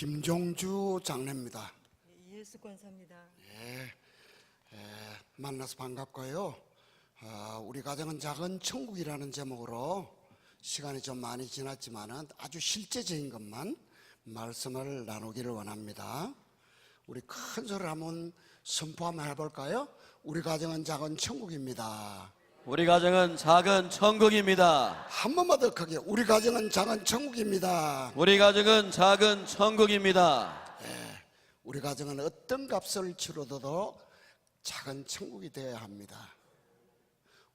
김종주 장로입니다. 이예수 권사입니다. 만나서 반갑고요. 우리 가정은 작은 천국이라는 제목으로 시간이 좀 많이 지났지만은 아주 실제적인 것만 말씀을 나누기를 원합니다. 우리 큰 소리로 한번 선포 한번 해볼까요? 우리 가정은 작은 천국입니다. 우리 가정은 작은 천국입니다. 한 번만 더 크게, 우리 가정은 작은 천국입니다. 우리 가정은 작은 천국입니다. 우리 가정은 어떤 값을 치르더라도 작은 천국이 되어야 합니다.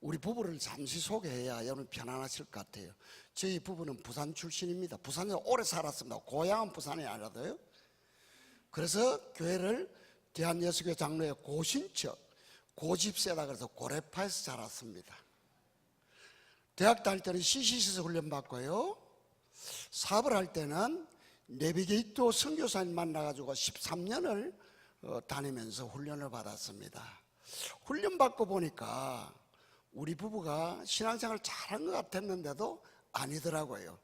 우리 부부를 잠시 소개해야 여러분 편안하실 것 같아요. 저희 부부는 부산 출신입니다. 부산에 오래 살았습니다. 고향은 부산이 아니라도요. 그래서 교회를 대한예수교 장로의 고신척, 고집세다 그래서 고래파에서 자랐습니다. 대학 다닐 때는 CCC에서 훈련받고요. 사업을 할 때는 내비게이터 선교사님 만나가지고 13년을 다니면서 훈련을 받았습니다. 훈련받고 보니까 우리 부부가 신앙생활을 잘한 것 같았는데도 아니더라고요.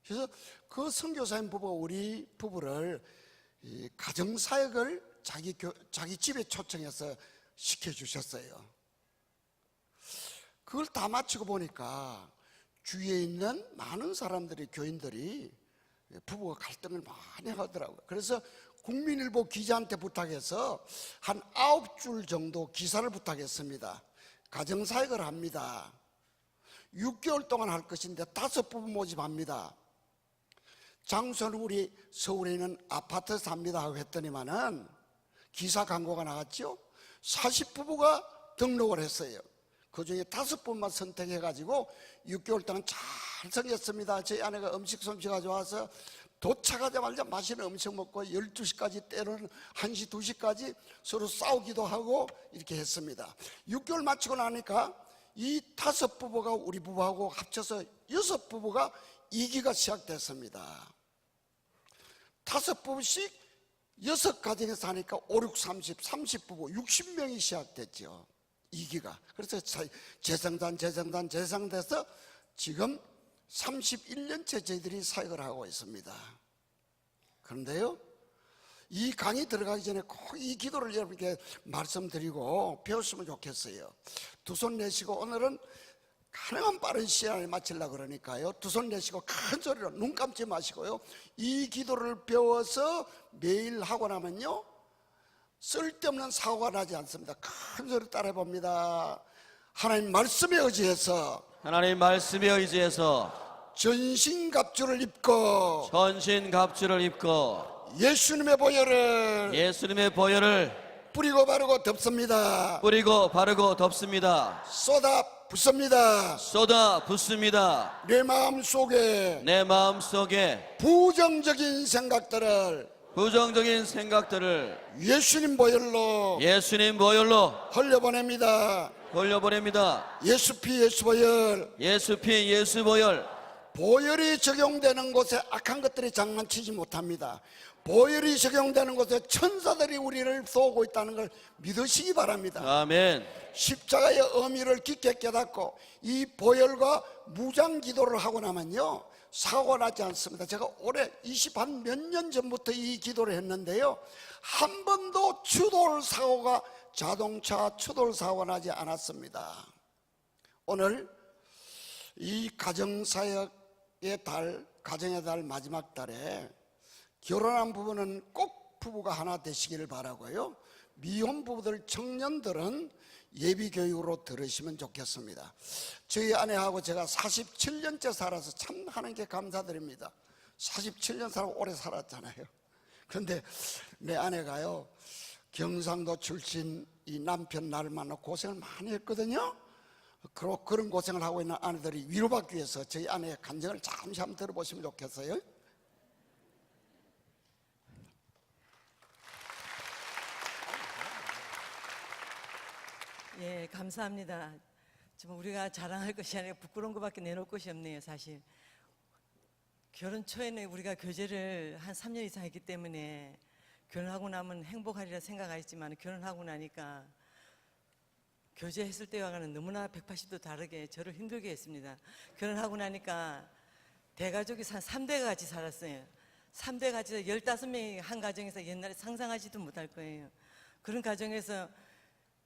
그래서 그 선교사님 부부가 우리 부부를 이 가정사역을 자기 집에 초청해서 시켜주셨어요. 그걸 다 마치고 보니까 주위에 있는 많은 사람들이, 교인들이 부부가 갈등을 많이 하더라고요. 그래서 국민일보 기자한테 부탁해서 한 9줄 정도 기사를 부탁했습니다. 가정사역을 합니다. 6개월 동안 할 것인데 5부부 모집합니다. 장소는 우리 서울에 있는 아파트 삽니다 하고 했더니만은 기사 광고가 나갔죠. 40부부가 등록을 했어요. 그 중에 5분만 선택해가지고 6개월 동안 잘 생겼습니다. 저희 아내가 음식 솜씨 가져와서 도착하자마자 맛있는 음식 먹고 12시까지, 때로는 1시, 2시까지 서로 싸우기도 하고 이렇게 했습니다. 6개월 마치고 나니까 이 5부부가 우리 부부하고 합쳐서 6부부가 2기가 시작됐습니다. 5부부씩 6가정에서 사니까 5, 6, 30부부 60명이 시작됐죠. 2기가. 그래서 재생돼서 지금 31년째 저희들이 사역을 하고 있습니다. 그런데요, 이 강의 들어가기 전에 꼭 이 기도를 여러분께 말씀드리고 배웠으면 좋겠어요. 두 손 내시고, 오늘은 가능한 빠른 시간에 마치려고 그러니까요, 두 손 내시고 큰 소리로 눈 감지 마시고요, 이 기도를 배워서 매일 하고 나면요 쓸데없는 사고가 나지 않습니다. 큰 소리 따라해 봅니다. 하나님 말씀에 의지해서, 하나님 말씀에 의지해서 전신갑주를 입고 전신갑주를 입고 예수님의 보혈을 뿌리고 바르고 덮습니다. 쏟아 붓습니다. 내 마음 속에 부정적인 생각들을 예수님 보혈로 흘려보냅니다. 예수 피 예수 보혈. 보혈이 적용되는 곳에 악한 것들이 장난치지 못합니다. 보혈이 적용되는 곳에 천사들이 우리를 쏘고 있다는 걸 믿으시기 바랍니다. 아멘. 십자가의 의미를 깊게 깨닫고 이 보혈과 무장기도를 하고 나면요 사고가 나지 않습니다. 제가 올해 20한 몇 년 전부터 이 기도를 했는데요, 한 번도 자동차 추돌 사고가 나지 않았습니다. 오늘 이 가정사역의 달, 가정의 달 마지막 달에 결혼한 부부는 꼭 부부가 하나 되시기를 바라고요, 미혼 부부들, 청년들은 예비교육으로 들으시면 좋겠습니다. 저희 아내하고 제가 47년째 살아서 참 하나님께 감사드립니다. 47년 살고 오래 살았잖아요. 그런데 내 아내가요, 경상도 출신 이 남편 나를 만나 고생을 많이 했거든요. 그런 고생을 하고 있는 아내들이 위로받기 위해서 저희 아내의 간증을 잠시 한번 들어보시면 좋겠어요. 예, 감사합니다. 지금 우리가 자랑할 것이 아니라 부끄러운 것밖에 내놓을 것이 없네요. 사실 결혼 초에는 우리가 교제를 한 3년 이상 했기 때문에 결혼하고 나면 행복하리라 생각했지만, 결혼하고 나니까 교제했을 때와는 너무나 180도 다르게 저를 힘들게 했습니다. 결혼하고 나니까 대가족이 한 3대가 같이 살았어요. 3대 같이 15명이 한 가정에서 옛날에 상상하지도 못할 거예요. 그런 가정에서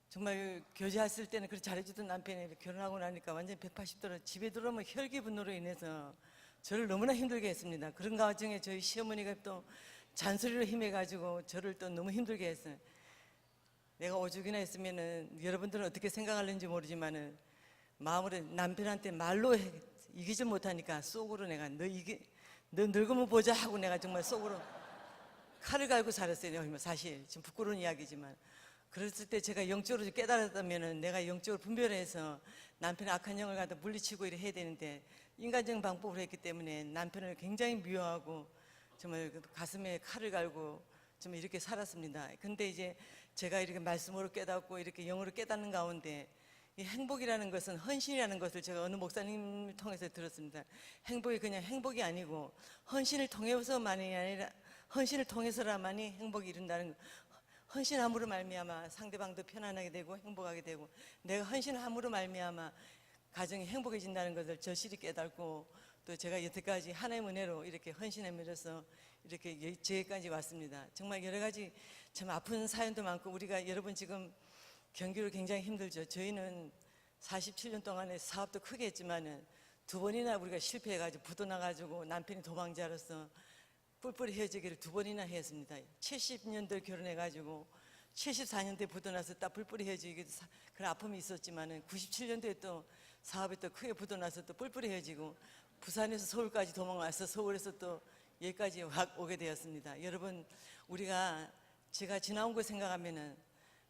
정말 교제했을 때는 그렇게 잘해주던 남편이 결혼하고 나니까 완전히 180도로 집에 들어오면 혈기 분노로 인해서 저를 너무나 힘들게 했습니다. 그런 가정에 저희 시어머니가 또 잔소리로 힘해가지고 저를 또 너무 힘들게 했어요. 내가 오죽이나 했으면은 여러분들은 어떻게 생각하는지 모르지만은 마음으로 남편한테 말로 이기질 못하니까 속으로 내가 너 늙으면 보자 하고 내가 정말 속으로 칼을 갈고 살았어요. 사실 지금 부끄러운 이야기지만 그랬을 때 제가 영적으로 깨달았다면은 내가 영적으로 분별해서 남편의 악한 영을 갖다 물리치고 이래 해야 되는데 인간적인 방법으로 했기 때문에 남편을 굉장히 미워하고 정말 가슴에 칼을 갈고 정말 이렇게 살았습니다. 근데 이제 제가 이렇게 말씀으로 깨닫고 이렇게 영으로 깨닫는 가운데 이 행복이라는 것은 헌신이라는 것을 제가 어느 목사님을 통해서 들었습니다. 행복이 그냥 행복이 아니고 헌신을 통해서만이 아니라 헌신을 통해서라만이 행복이 이룬다는 것. 헌신함으로 말미암아 상대방도 편안하게 되고 행복하게 되고 내가 헌신함으로 말미암아 가정이 행복해진다는 것을 절실히 깨닫고 또 제가 여태까지 하나님의 은혜로 이렇게 헌신하면서 이렇게 저기까지 왔습니다. 정말 여러 가지 참 아픈 사연도 많고 우리가 여러분 지금 경기로 굉장히 힘들죠. 저희는 47년 동안에 사업도 크게 했지만은 2번이나 우리가 실패해가지고 부도나가지고 남편이 도망자로서 뿔뿔이 헤어지기를 2번이나 했습니다. 70년대 결혼해가지고 74년대 부도나서 딱 뿔뿔이 헤어지기도 그런 아픔이 있었지만은 97년도에 또 사업이 또 크게 부도나서 또 뿔뿔이 헤어지고 부산에서 서울까지 도망와서 서울에서 또 여기까지 오게 되었습니다. 여러분 우리가 제가 지나온 거 생각하면은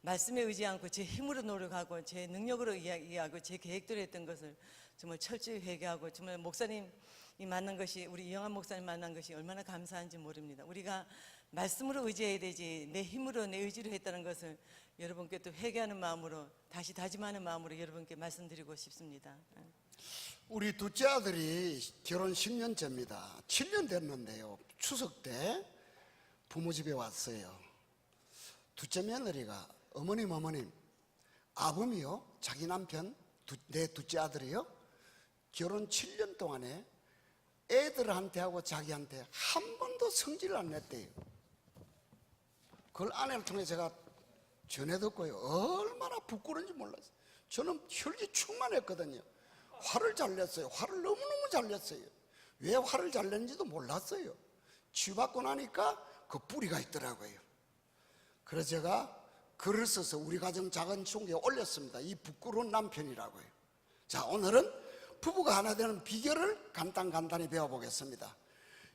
말씀에 의지 않고 제 힘으로 노력하고 제 능력으로 이야기하고 제 계획대로 했던 것을 정말 철저히 회개하고 정말 목사님이 만난 것이 우리 이영환 목사님 만난 것이 얼마나 감사한지 모릅니다. 우리가 말씀으로 의지해야 되지 내 힘으로 내 의지로 했다는 것을 여러분께 또 회개하는 마음으로 다시 다짐하는 마음으로 여러분께 말씀드리고 싶습니다. 우리 둘째 아들이 결혼 10년째입니다. 7년 됐는데요. 추석 때 부모 집에 왔어요. 둘째 며느리가 어머님 아범이요 자기 남편 내 둘째 아들이요 결혼 7년 동안에 애들한테 하고 자기한테 한 번도 성질을 안 냈대요. 그걸 아내를 통해 제가 전해 듣고요 얼마나 부끄러운지 몰랐어요. 저는 혈기 충만했거든요. 화를 잘 냈어요. 화를 너무너무 잘 냈어요. 왜 화를 잘 냈는지도 몰랐어요. 치유받고 나니까 그 뿌리가 있더라고요. 그래서 제가 글을 써서 우리 가정 작은 총회에 올렸습니다. 이 부끄러운 남편이라고요. 자, 오늘은 부부가 하나 되는 비결을 간단히 배워보겠습니다.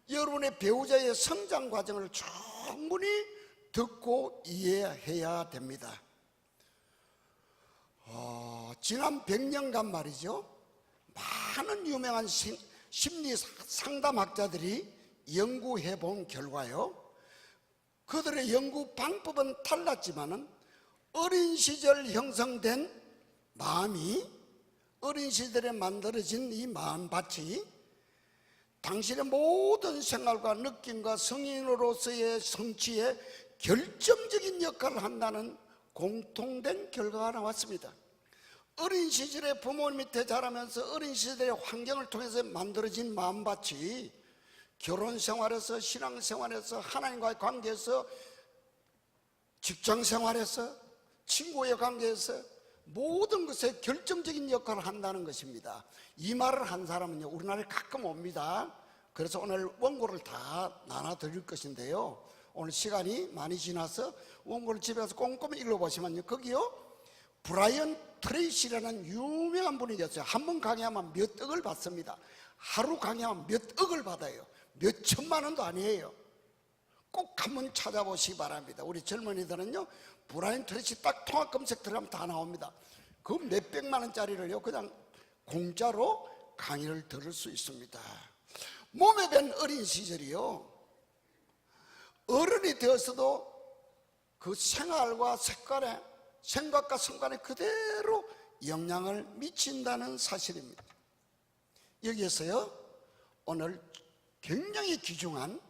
여러분의 배우자의 성장 과정을 충분히 듣고 이해해야 됩니다. 지난 100년간 말이죠. 많은 유명한 심리 상담학자들이 연구해 본 결과요. 그들의 연구 방법은 달랐지만은 어린 시절 형성된 마음이 어린 시절에 만들어진 이 마음밭이 당신의 모든 생활과 느낌과 성인으로서의 성취에 결정적인 역할을 한다는 공통된 결과가 나왔습니다. 어린 시절에 부모님 밑에 자라면서 어린 시절의 환경을 통해서 만들어진 마음밭이 결혼 생활에서 신앙 생활에서 하나님과의 관계에서 직장 생활에서 친구의 관계에서 모든 것에 결정적인 역할을 한다는 것입니다. 이 말을 한 사람은요 우리나라에 가끔 옵니다. 그래서 오늘 원고를 다 나눠 드릴 것인데요, 오늘 시간이 많이 지나서 원고를 집에 가서 꼼꼼히 읽어보시면요 거기요 브라이언 트레이시라는 유명한 분이 계세요. 한 번 강의하면 몇 억을 받습니다. 하루 강의하면 몇 억을 받아요. 몇 천만 원도 아니에요. 꼭 한번 찾아보시기 바랍니다. 우리 젊은이들은요 브라이언 트레이시 딱 통합 검색 들어가면 다 나옵니다. 그 몇백만 원짜리를요 그냥 공짜로 강의를 들을 수 있습니다. 몸에 밴 어린 시절이요 어른이 되어서도 그 생활과 색깔에 생각과 성관에 그대로 영향을 미친다는 사실입니다. 여기에서요 오늘 굉장히 귀중한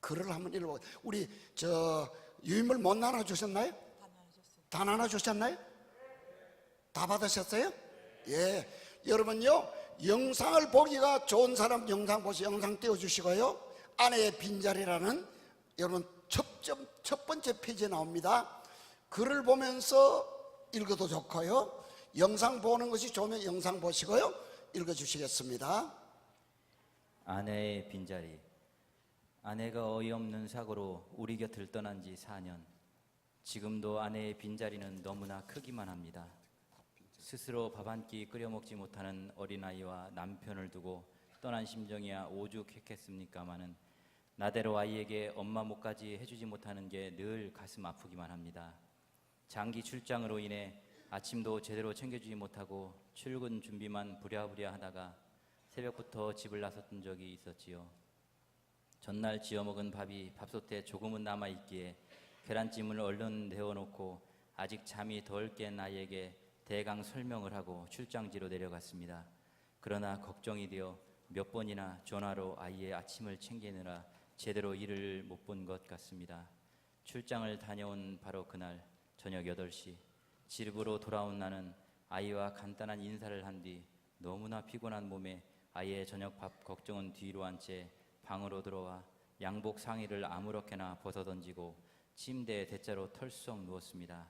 글을 한번 읽어보겠습니다. 우리 유인물 못 나눠주셨나요? 다 나눠주셨나요? 다 받으셨어요? 예. 여러분요 영상을 보기가 좋은 사람 영상 보세요. 영상 띄워주시고요 아내의 빈자리라는 여러분 첫 번째 페이지에 나옵니다. 글을 보면서 읽어도 좋고요, 영상 보는 것이 좋으면 영상 보시고요 읽어주시겠습니다. 아내의 빈자리. 아내가 어이없는 사고로 우리 곁을 떠난 지 4년. 지금도 아내의 빈자리는 너무나 크기만 합니다. 스스로 밥 한 끼 끓여 먹지 못하는 어린아이와 남편을 두고 떠난 심정이야 오죽했겠습니까마는 나대로 아이에게 엄마 목까지 해주지 못하는 게 늘 가슴 아프기만 합니다. 장기 출장으로 인해 아침도 제대로 챙겨주지 못하고 출근 준비만 부랴부랴 하다가 새벽부터 집을 나섰던 적이 있었지요. 전날 지어먹은 밥이 밥솥에 조금은 남아있기에 계란찜을 얼른 데워놓고 아직 잠이 덜 깬 아이에게 대강 설명을 하고 출장지로 내려갔습니다. 그러나 걱정이 되어 몇 번이나 전화로 아이의 아침을 챙기느라 제대로 일을 못 본 것 같습니다. 출장을 다녀온 바로 그날 저녁 8시, 집으로 돌아온 나는 아이와 간단한 인사를 한 뒤 너무나 피곤한 몸에 아이의 저녁 밥 걱정은 뒤로 한 채 방으로 들어와 양복 상의를 아무렇게나 벗어던지고 침대에 대자로 털썩 누웠습니다.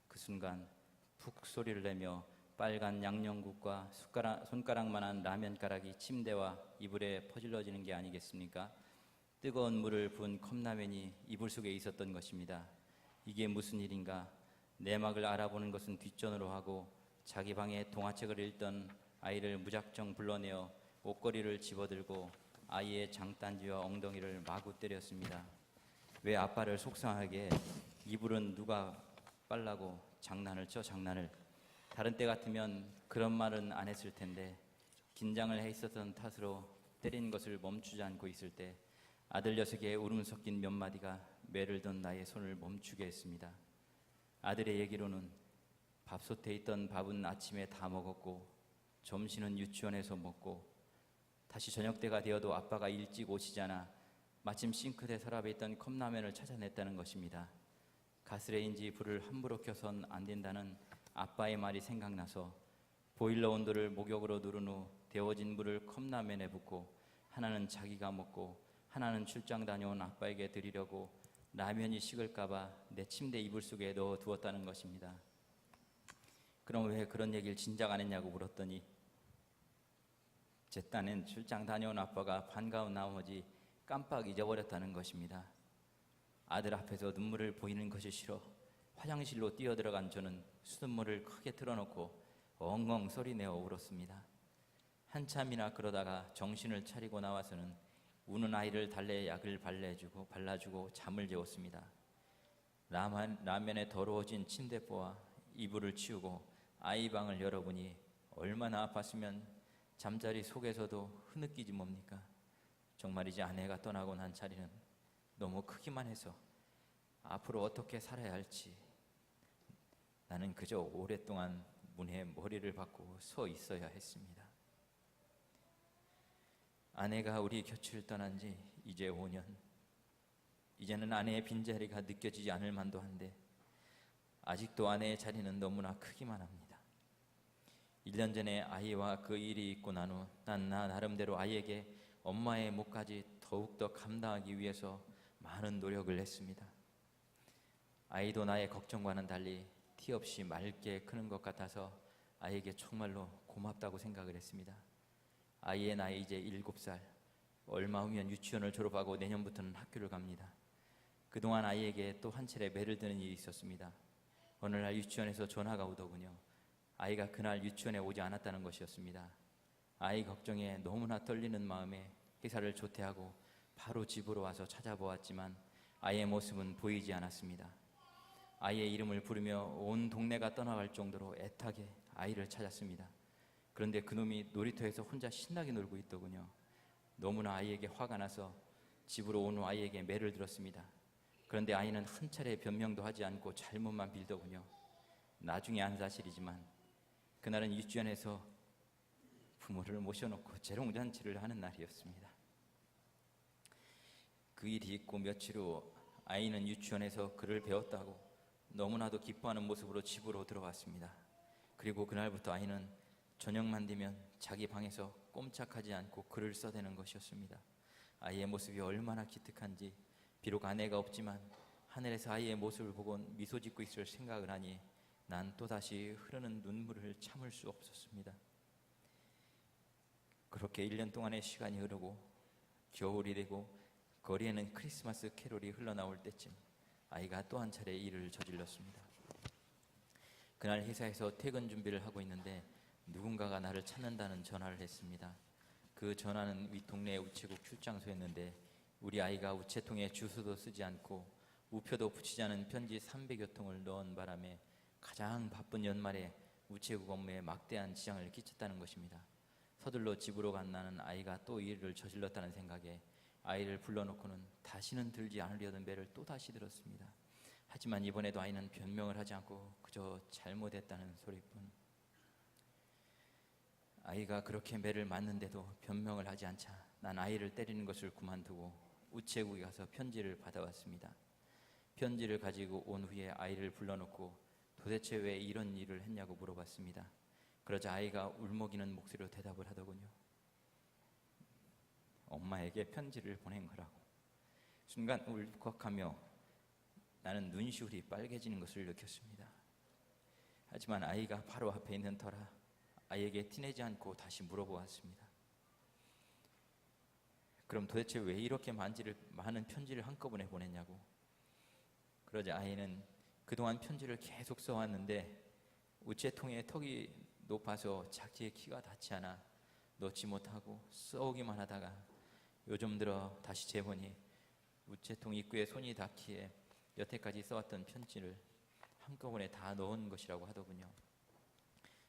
그 순간 푹 소리를 내며 빨간 양념국과 손가락만한 라면가락이 침대와 이불에 퍼질러지는 게 아니겠습니까? 뜨거운 물을 부은 컵라면이 이불 속에 있었던 것입니다. 이게 무슨 일인가? 내막을 알아보는 것은 뒷전으로 하고 자기 방에 동화책을 읽던 아이를 무작정 불러내어 옷걸이를 집어들고 아이의 장단지와 엉덩이를 마구 때렸습니다. 왜 아빠를 속상하게 이불은 누가 빨라고 장난을 쳐 장난을. 다른 때 같으면 그런 말은 안 했을 텐데 긴장을 해 있었던 탓으로 때린 것을 멈추지 않고 있을 때 아들 녀석의 울음 섞인 몇 마디가 매를 든 나의 손을 멈추게 했습니다. 아들의 얘기로는 밥솥에 있던 밥은 아침에 다 먹었고 점심은 유치원에서 먹고 다시 저녁 때가 되어도 아빠가 일찍 오시지 않아 마침 싱크대 서랍에 있던 컵라면을 찾아냈다는 것입니다. 가스레인지 불을 함부로 켜선 안 된다는 아빠의 말이 생각나서 보일러 온도를 목욕으로 누른 후 데워진 물을 컵라면에 붓고 하나는 자기가 먹고 하나는 출장 다녀온 아빠에게 드리려고 라면이 식을까봐 내 침대 이불 속에 넣어 두었다는 것입니다. 그럼 왜 그런 얘기를 진작 안 했냐고 물었더니 제 딴엔 출장 다녀온 아빠가 반가운 나머지 깜빡 잊어버렸다는 것입니다. 아들 앞에서 눈물을 보이는 것이 싫어 화장실로 뛰어들어간 저는 수돗물을 크게 틀어놓고 엉엉 소리내어 울었습니다. 한참이나 그러다가 정신을 차리고 나와서는 우는 아이를 달래 약을 발라주고 잠을 재웠습니다. 라면에 더러워진 침대보와 이불을 치우고 아이 방을 열어보니 얼마나 아팠으면 잠자리 속에서도 흐느끼지 뭡니까? 정말이지 아내가 떠나고 난 자리는 너무 크기만 해서 앞으로 어떻게 살아야 할지 나는 그저 오랫동안 문에 머리를 박고 서 있어야 했습니다. 아내가 우리 곁을 떠난 지 이제 5년. 이제는 아내의 빈자리가 느껴지지 않을 만도 한데 아직도 아내의 자리는 너무나 크기만 합니다. 1년 전에 아이와 그 일이 있고 난 후 난 나 나름대로 아이에게 엄마의 몫까지 더욱더 감당하기 위해서 많은 노력을 했습니다. 아이도 나의 걱정과는 달리 티 없이 맑게 크는 것 같아서 아이에게 정말로 고맙다고 생각을 했습니다. 아이의 나이 이제 7살. 얼마 후면 유치원을 졸업하고 내년부터는 학교를 갑니다. 그동안 아이에게 또 한 차례 매를 드는 일이 있었습니다. 어느 날 유치원에서 전화가 오더군요. 아이가 그날 유치원에 오지 않았다는 것이었습니다. 아이 걱정에 너무나 떨리는 마음에 회사를 조퇴하고 바로 집으로 와서 찾아보았지만 아이의 모습은 보이지 않았습니다. 아이의 이름을 부르며 온 동네가 떠나갈 정도로 애타게 아이를 찾았습니다. 그런데 그놈이 놀이터에서 혼자 신나게 놀고 있더군요. 너무나 아이에게 화가 나서 집으로 온 후 아이에게 매를 들었습니다. 그런데 아이는 한 차례 변명도 하지 않고 잘못만 빌더군요. 나중에 안 사실이지만 그날은 유치원에서 부모를 모셔놓고 재롱잔치를 하는 날이었습니다. 그 일이 있고 며칠 후 아이는 유치원에서 글을 배웠다고 너무나도 기뻐하는 모습으로 집으로 들어왔습니다. 그리고 그날부터 아이는 저녁만 되면 자기 방에서 꼼짝하지 않고 글을 써대는 것이었습니다. 아이의 모습이 얼마나 기특한지, 비록 아내가 없지만 하늘에서 아이의 모습을 보고 미소 짓고 있을 생각을 하니 난 또다시 흐르는 눈물을 참을 수 없었습니다. 그렇게 1년 동안의 시간이 흐르고 겨울이 되고 거리에는 크리스마스 캐롤이 흘러나올 때쯤 아이가 또 한 차례 일을 저질렀습니다. 그날 회사에서 퇴근 준비를 하고 있는데 누군가가 나를 찾는다는 전화를 했습니다. 그 전화는 위 동네 우체국 출장소였는데 우리 아이가 우체통에 주소도 쓰지 않고 우표도 붙이지 않은 편지 300여 통을 넣은 바람에 가장 바쁜 연말에 우체국 업무에 막대한 지장을 끼쳤다는 것입니다. 서둘러 집으로 간 나는 아이가 또 일을 저질렀다는 생각에 아이를 불러놓고는 다시는 들지 않으려던 배를 또다시 들었습니다. 하지만 이번에도 아이는 변명을 하지 않고 그저 잘못했다는 소리뿐. 아이가 그렇게 매를 맞는데도 변명을 하지 않자 난 아이를 때리는 것을 그만두고 우체국에 가서 편지를 받아왔습니다. 편지를 가지고 온 후에 아이를 불러놓고 도대체 왜 이런 일을 했냐고 물어봤습니다. 그러자 아이가 울먹이는 목소리로 대답을 하더군요. 엄마에게 편지를 보낸 거라고. 순간 울컥하며 나는 눈시울이 빨개지는 것을 느꼈습니다. 하지만 아이가 바로 앞에 있는 터라 아이에게 티내지 않고 다시 물어보았습니다. 그럼 도대체 왜 이렇게 많은 편지를 한꺼번에 보냈냐고. 그러자 아이는 그동안 편지를 계속 써왔는데 우체통에 턱이 높아서 작지에 키가 닿지 않아 넣지 못하고 써오기만 하다가 요즘 들어 다시 재보니 우체통 입구에 손이 닿기에 여태까지 써왔던 편지를 한꺼번에 다 넣은 것이라고 하더군요.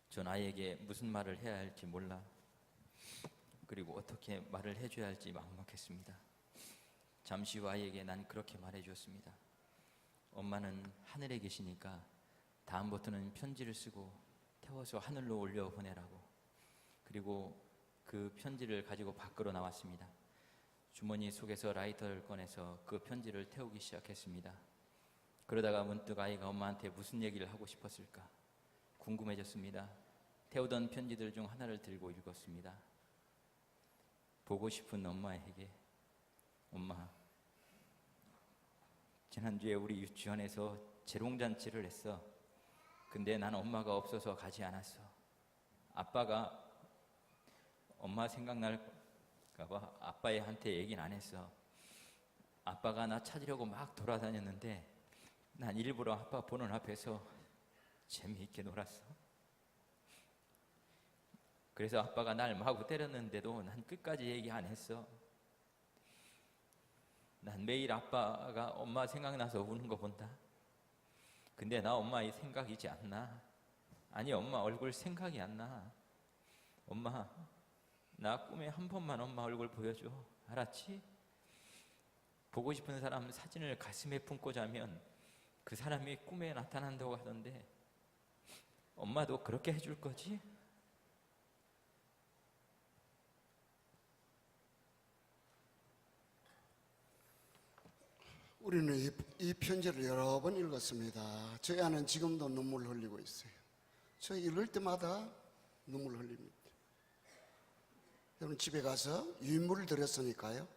전 아이에게 무슨 말을 해야 할지 몰라 그리고 어떻게 말을 해줘야 할지 막막했습니다. 잠시 후 아이에게 난 그렇게 말해주었습니다. 엄마는 하늘에 계시니까 다음부터는 편지를 쓰고 태워서 하늘로 올려 보내라고. 그리고 그 편지를 가지고 밖으로 나왔습니다. 주머니 속에서 라이터를 꺼내서 그 편지를 태우기 시작했습니다. 그러다가 문득 아이가 엄마한테 무슨 얘기를 하고 싶었을까 궁금해졌습니다. 태우던 편지들 중 하나를 들고 읽었습니다. 보고 싶은 엄마에게. 엄마, 지난주에 우리 유치원에서 재롱잔치를 했어. 근데 난 엄마가 없어서 가지 않았어. 아빠가 엄마 생각날까봐 아빠한테 얘기는 안 했어. 아빠가 나 찾으려고 막 돌아다녔는데 난 일부러 아빠 보는 앞에서 재미있게 놀았어. 그래서 아빠가 날 마구 때렸는데도 난 끝까지 얘기 안 했어. 난 매일 아빠가 엄마 생각나서 우는 거 본다. 근데 나 엄마 이 생각이지 않나? 아니 엄마 얼굴 생각이 안 나. 엄마 나 꿈에 한 번만 엄마 얼굴 보여줘. 알았지? 보고 싶은 사람 사진을 가슴에 품고 자면 그 사람이 꿈에 나타난다고 하던데 엄마도 그렇게 해줄 거지? 우리는 이 편지를 여러 번 읽었습니다. 저희 아는 지금도 눈물 흘리고 있어요. 저 읽을 때마다 눈물 흘립니다. 여러분 집에 가서 유인물을 드렸으니까요.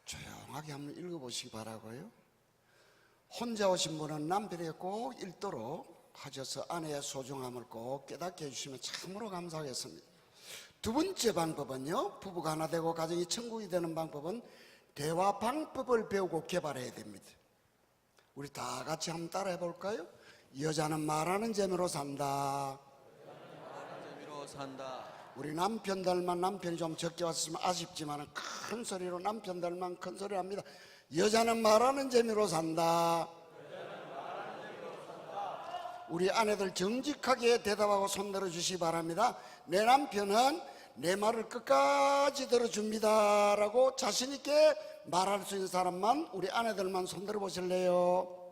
조용하게 한번 읽어보시기 바라고요. 혼자 오신 분은 남편에게 꼭 읽도록 하셔서 아내의 소중함을 꼭 깨닫게 해주시면 참으로 감사하겠습니다. 두 번째 방법은요. 부부가 하나 되고 가정이 천국이 되는 방법은 대화 방법을 배우고 개발해야 됩니다. 우리 다 같이 한번 따라해 볼까요? 여자는 말하는 재미로 산다. 재미로 산다. 우리 남편들만 남편이 좀 적게 왔으면 아쉽지만 큰 소리로 남편들만 큰 소리를 합니다. 여자는 말하는 재미로 산다. 우리 아내들 정직하게 대답하고 손들어 주시기 바랍니다. 내 남편은 내 말을 끝까지 들어줍니다 라고 자신 있게 말할 수 있는 사람만, 우리 아내들만 손들어 보실래요?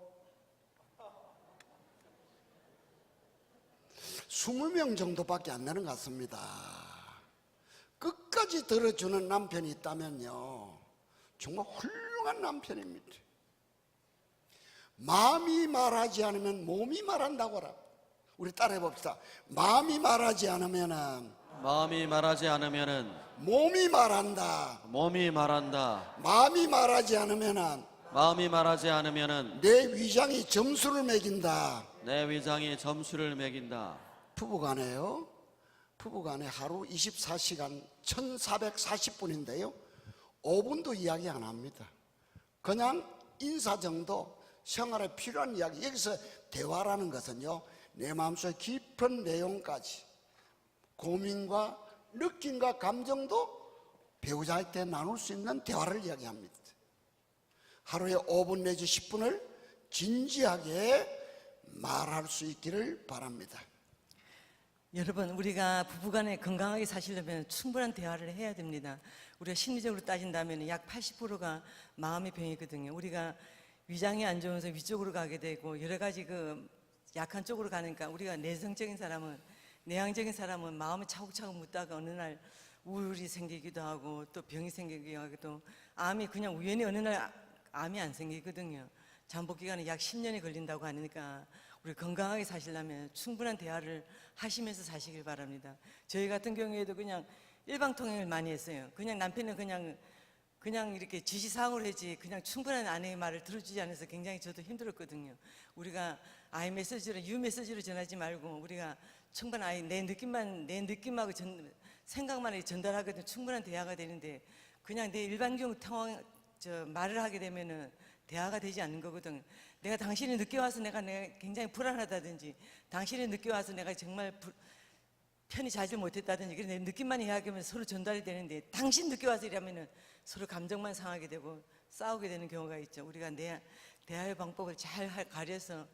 20명 정도밖에 안 되는 것 같습니다. 끝까지 들어주는 남편이 있다면요 정말 훌륭한 남편입니다. 마음이 말하지 않으면 몸이 말한다고 하라. 우리 따라해 봅시다. 마음이 말하지 않으면은 몸이 말한다. 몸이 말한다. 마음이 말하지 않으면은 마음이 말하지 않으면은 내 위장이 점수를 매긴다. 내 위장이 점수를 매긴다. 부부간에요. 부부간에 하루 24시간 1440분인데요. 5분도 이야기 안 합니다. 그냥 인사 정도, 생활에 필요한 이야기. 여기서 대화라는 것은요, 내 마음속 깊은 내용까지 고민과 느낌과 감정도 배우자한테 나눌 수 있는 대화를 이야기합니다. 하루에 5분 내지 10분을 진지하게 말할 수 있기를 바랍니다. 여러분, 우리가 부부간에 건강하게 사시려면 충분한 대화를 해야 됩니다. 우리가 심리적으로 따진다면 약 80%가 마음의 병이거든요. 우리가 위장이 안 좋아서 위쪽으로 가게 되고 여러 가지 그 약한 쪽으로 가니까, 우리가 내성적인 사람은, 내향적인 사람은 마음을 차곡차곡 묻다가 어느 날 우울이 생기기도 하고 또 병이 생기기도 하고 또 암이 그냥 우연히 어느 날 암이 안 생기거든요. 잠복 기간이 약 10년이 걸린다고 하니까 우리 건강하게 사시려면 충분한 대화를 하시면서 사시길 바랍니다. 저희 같은 경우에도 그냥 일방통행을 많이 했어요. 그냥 남편은 그냥 이렇게 지시사항으로 했지 그냥 충분한 아내의 말을 들어주지 않아서 굉장히 저도 힘들었거든요. 우리가 아이 메시지로, 유 메시지로 전하지 말고 우리가 충분한 아이 내 느낌하고 생각만 전달하거든 충분한 대화가 되는데, 그냥 내 일반적인 말을 하게 되면은 대화가 되지 않는 거거든. 내가 당신이 늦게 와서 내가 굉장히 불안하다든지, 당신이 늦게 와서 내가 정말 편히 자질 못했다든지, 그래 내 느낌만 이야기하면 서로 전달이 되는데, 당신 늦게 와서 이러면은 서로 감정만 상하게 되고 싸우게 되는 경우가 있죠. 우리가 대화의 방법을 잘 가려서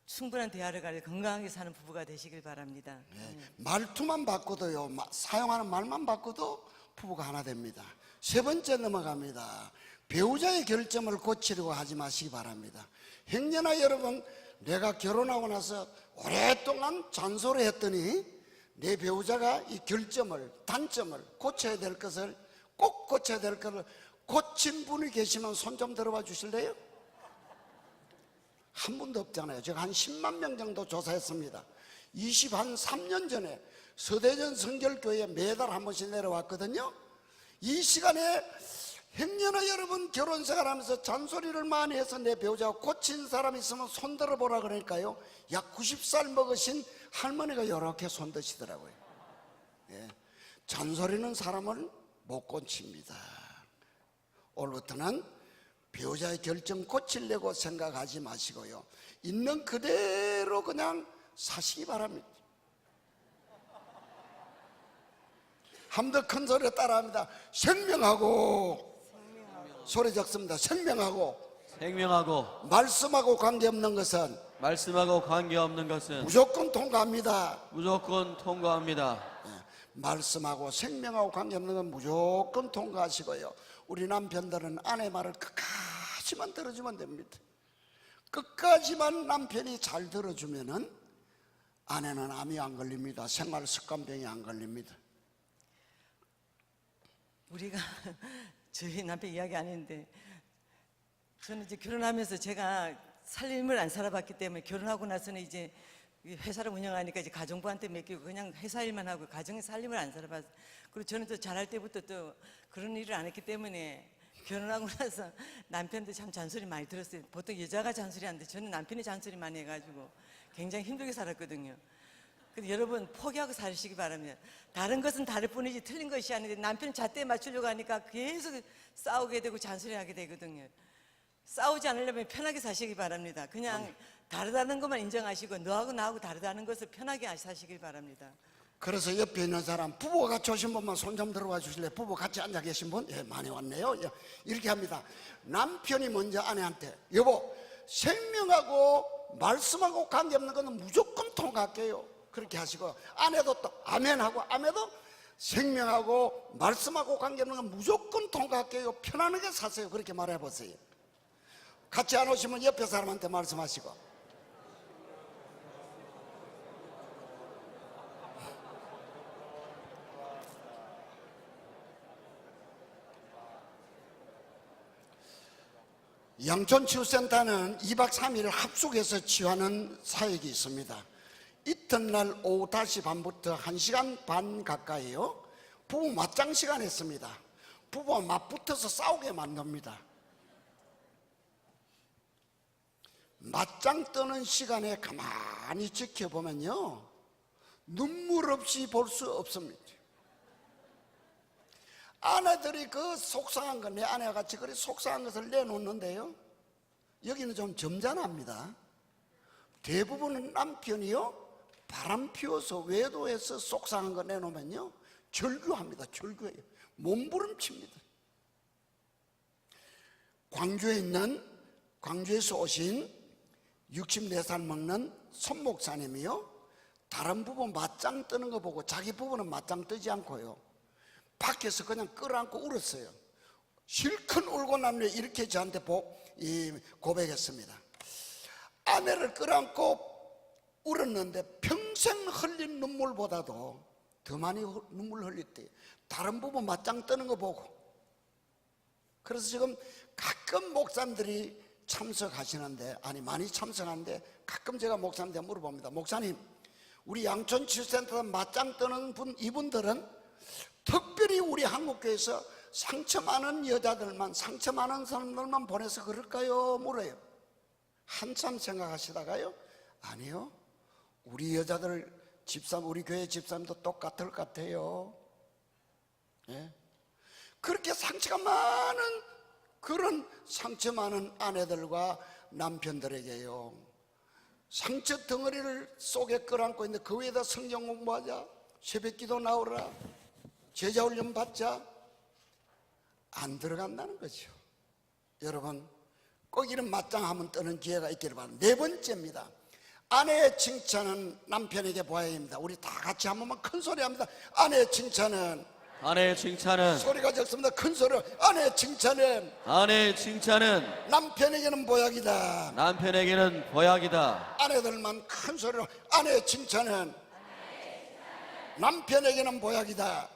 충분한 대화를 가려 건강하게 사는 부부가 되시길 바랍니다. 말투만 바꿔도요, 사용하는 말만 바꿔도 부부가 하나 됩니다. 세 번째 넘어갑니다. 배우자의 결점을 고치려고 하지 마시기 바랍니다. 행여나 여러분, 내가 결혼하고 나서 오랫동안 잔소리했더니 내 배우자가 이 결점을, 단점을 고쳐야 될 것을, 꼭 고쳐야 될 것을 고친 분이 계시면 손 좀 들어봐 주실래요? 한 분도 없잖아요. 제가 한 10만 명 정도 조사했습니다. 23년 전에 서대전 성결교회에 매달 한 번씩 내려왔거든요. 이 시간에 행여나 여러분 결혼 생활하면서 잔소리를 많이 해서 내 배우자가 고친 사람이 있으면 손 들어보라 그러니까요, 약 90살 먹으신 할머니가 이렇게 손 드시더라고요. 잔소리는 사람을 못 고칩니다. 오늘부터는 배우자의 결정 고치려고 생각하지 마시고요, 있는 그대로 그냥 사시기 바랍니다. 한 번 더 큰 소리로 따라합니다. 생명하고, 소리 적습니다. 생명하고 말씀하고 관계없는 것은 무조건 통과합니다. 말씀하고 생명하고 관계없는 건 무조건 통과하시고요, 우리 남편들은 아내 말을 끝까지만 들어주면 됩니다. 끝까지만 남편이 잘 들어주면은 아내는 암이 안 걸립니다. 생활 습관병이 안 걸립니다. 우리가 저희 남편 이야기 아닌데, 저는 이제 결혼하면서 제가 살림을 안 살아봤기 때문에 결혼하고 나서는 이제 회사를 운영하니까 이제 가정부한테 맡기고 그냥 회사 일만 하고 가정의 살림을 안 살아봤어요. 그리고 저는 또 잘할 때부터 또 그런 일을 안 했기 때문에 결혼하고 나서 남편도 참 잔소리 많이 들었어요. 보통 여자가 잔소리 하는데 저는 남편이 잔소리 많이 해가지고 굉장히 힘들게 살았거든요. 근데 여러분, 포기하고 사시기 바랍니다. 다른 것은 다를 뿐이지 틀린 것이 아닌데, 남편 잣대에 맞추려고 하니까 계속 싸우게 되고 잔소리하게 되거든요. 싸우지 않으려면 편하게 사시기 바랍니다. 그냥 다르다는 것만 인정하시고 너하고 나하고 다르다는 것을 편하게 사시길 바랍니다. 그래서 옆에 있는 사람, 부부가 같이 오신 분만 손 좀 들어와 주실래요? 부부 같이 앉아 계신 분? 예, 많이 왔네요. 예, 이렇게 합니다. 남편이 먼저 아내한테, 여보, 생명하고 말씀하고 관계없는 거는 무조건 통과할게요, 그렇게 하시고, 아내도 또 아멘하고, 아내도 생명하고 말씀하고 관계없는 건 무조건 통과할게요, 편안하게 사세요, 그렇게 말해보세요. 같이 안 오시면 옆에 사람한테 말씀하시고. 양촌치유센터는 2박 3일을 합숙해서 치유하는 사역이 있습니다. 이튿날 오후 5시 반부터 1시간 반 가까이요, 부부 맞짱 시간 했습니다. 부부가 맞붙어서 싸우게 만듭니다. 맞짱 뜨는 시간에 가만히 지켜보면요, 눈물 없이 볼 수 없습니다. 아내들이 그 속상한 거, 내 아내가 같이 그리 속상한 것을 내놓는데요, 여기는 좀 점잖합니다. 대부분은 남편이요, 바람 피워서 외도해서 속상한 거 내놓으면요, 절규합니다. 절규해요. 몸부림칩니다. 광주에서 오신 64살 먹는 손 목사님이요, 다른 부부 맞짱 뜨는 거 보고 자기 부부는 맞짱 뜨지 않고요, 밖에서 그냥 끌어안고 울었어요. 실컷 울고 난 후에 이렇게 저한테 고백했습니다. 아내를 끌어안고 울었는데 평생 흘린 눈물보다도 더 많이 눈물 흘렸대요. 다른 부부 맞짱 뜨는 거 보고. 그래서 지금 가끔 목사님들이 참석하시는데, 아니 많이 참석하는데, 가끔 제가 목사님한테 물어봅니다. 목사님, 우리 양촌 치유센터 맞짱 뜨는 이분들은 특별히 우리 한국교회에서 상처 많은 여자들만, 상처 많은 사람들만 보내서 그럴까요? 물어요. 한참 생각하시다가요, 아니요, 우리 여자들 우리 교회 집사님도 똑같을 것 같아요. 예? 그렇게 상처가 많은, 그런 상처 많은 아내들과 남편들에게요, 상처 덩어리를 속에 끌어안고 있는데 그 위에다 성경 공부하자, 새벽기도 나오라, 제자훈련 받자, 안 들어간다는 거죠. 여러분, 꼭 이런 맞짱 한번 뜨는 기회가 있기를 바랍니다. 네 번째입니다. 아내의 칭찬은 남편에게 보아야 합니다. 우리 다 같이 한 번만 큰 소리 합니다. 아내의 칭찬은, 소리가 적습니다. 큰 소리로, 아내의 칭찬은 남편에게는 보약이다. 아내들만 큰 소리로, 아내의 칭찬은 남편에게는 보약이다.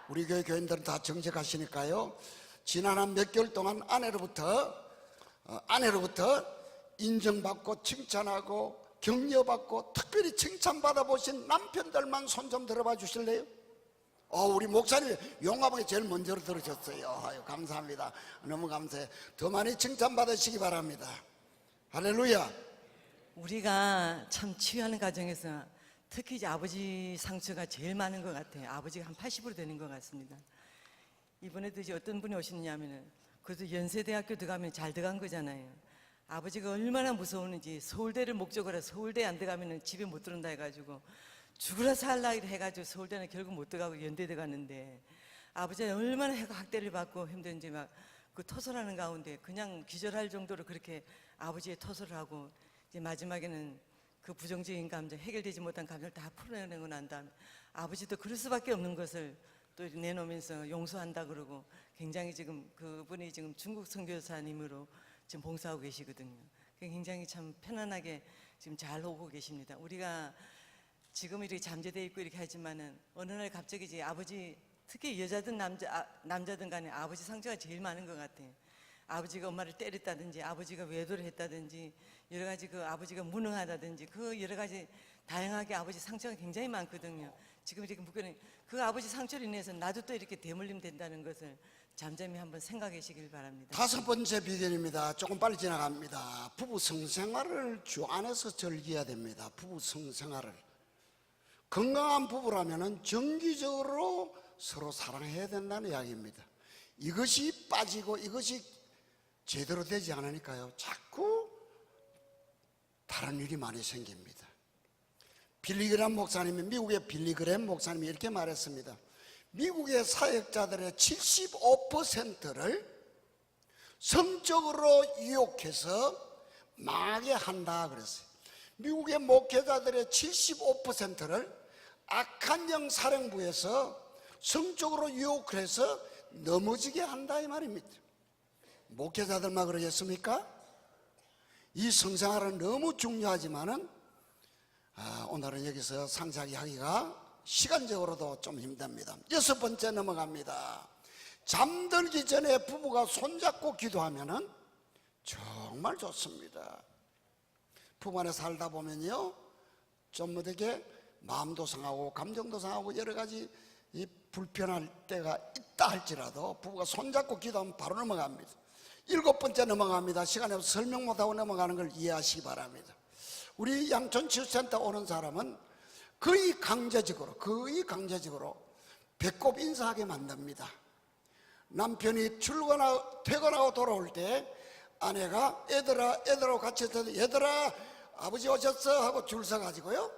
우리 교회 교인들은 다 정직하시니까요, 지난 한 몇 개월 동안 아내로부터 인정받고 칭찬하고 격려받고 특별히 칭찬받아 보신 남편들만 손 좀 들어봐 주실래요? 우리 목사님 용감하게 제일 먼저 들으셨어요. 아유, 감사합니다. 너무 감사해요. 더 많이 칭찬받으시기 바랍니다. 할렐루야. 우리가 참 치유하는 과정에서 특히 이제 아버지 상처가 제일 많은 것 같아요. 아버지가 한 80% 되는 것 같습니다. 이번에도 이제 어떤 분이 오시느냐면은, 그래도 연세대학교 들어가면 잘 들어간 거잖아요. 아버지가 얼마나 무서웠는지, 서울대를 목적으로 해서 서울대 안 들어가면 집에 못 들어온다 해가지고 죽으라 살라 해가지고 서울대는 결국 못 들어가고 연대 들어갔는데, 아버지가 얼마나 학대를 받고 힘든지 막 그 토설하는 가운데 그냥 기절할 정도로 그렇게 아버지의 토설을 하고, 이제 마지막에는 그 부정적인 감정, 해결되지 못한 감정을 다 풀어내고 난 다음에 아버지도 그럴 수밖에 없는 것을 또 내놓으면서 용서한다 그러고, 굉장히 지금 그분이 지금 중국 선교사님으로 지금 봉사하고 계시거든요. 굉장히 참 편안하게 지금 잘 오고 계십니다. 우리가 지금 이렇게 잠재되어 있고 이렇게 하지만은 어느 날 갑자기 이제 아버지, 특히 여자든 남자든 간에 아버지 상처가 제일 많은 것 같아요. 아버지가 엄마를 때렸다든지, 아버지가 외도를 했다든지, 여러 가지 그 아버지가 무능하다든지, 그 여러 가지 다양하게 아버지 상처가 굉장히 많거든요. 지금 이렇게 묶여는 그 아버지 상처로 인해서 나도 또 이렇게 대물림 된다는 것을 잠잠히 한번 생각해 시길 바랍니다. 다섯 번째 비결입니다. 조금 빨리 지나갑니다. 부부 성생활을 주 안에서 즐겨야 됩니다. 부부 성생활을. 건강한 부부라면 정기적으로 서로 사랑해야 된다는 이야기입니다. 이것이 빠지고 이것이 제대로 되지 않으니까요, 자꾸 다른 일이 많이 생깁니다. 미국의 빌리그램 목사님이 이렇게 말했습니다. 미국의 사역자들의 75%를 성적으로 유혹해서 망하게 한다 그랬어요. 미국의 목회자들의 75%를 악한 영 사령부에서 성적으로 유혹을 해서 넘어지게 한다 이 말입니다. 목회자들만 그러겠습니까? 이 성생활은 너무 중요하지만은 오늘은 여기서 상세하게 하기가 시간적으로도 좀 힘듭니다. 여섯 번째 넘어갑니다. 잠들기 전에 부부가 손잡고 기도하면은 정말 좋습니다. 부부 안에 살다 보면요, 좀 어떻게 마음도 상하고 감정도 상하고 여러 가지 이 불편할 때가 있다 할지라도 부부가 손잡고 기도하면 바로 넘어갑니다. 7번째 넘어갑니다. 시간이 없어서 설명 못하고 넘어가는 걸 이해하시기 바랍니다. 우리 양천치유센터 오는 사람은 거의 강제적으로 배꼽 인사하게 만듭니다. 남편이 퇴근하고 돌아올 때 아내가 애들하고 같이 있어서 얘들아 아버지 오셨어 하고 줄 서가지고요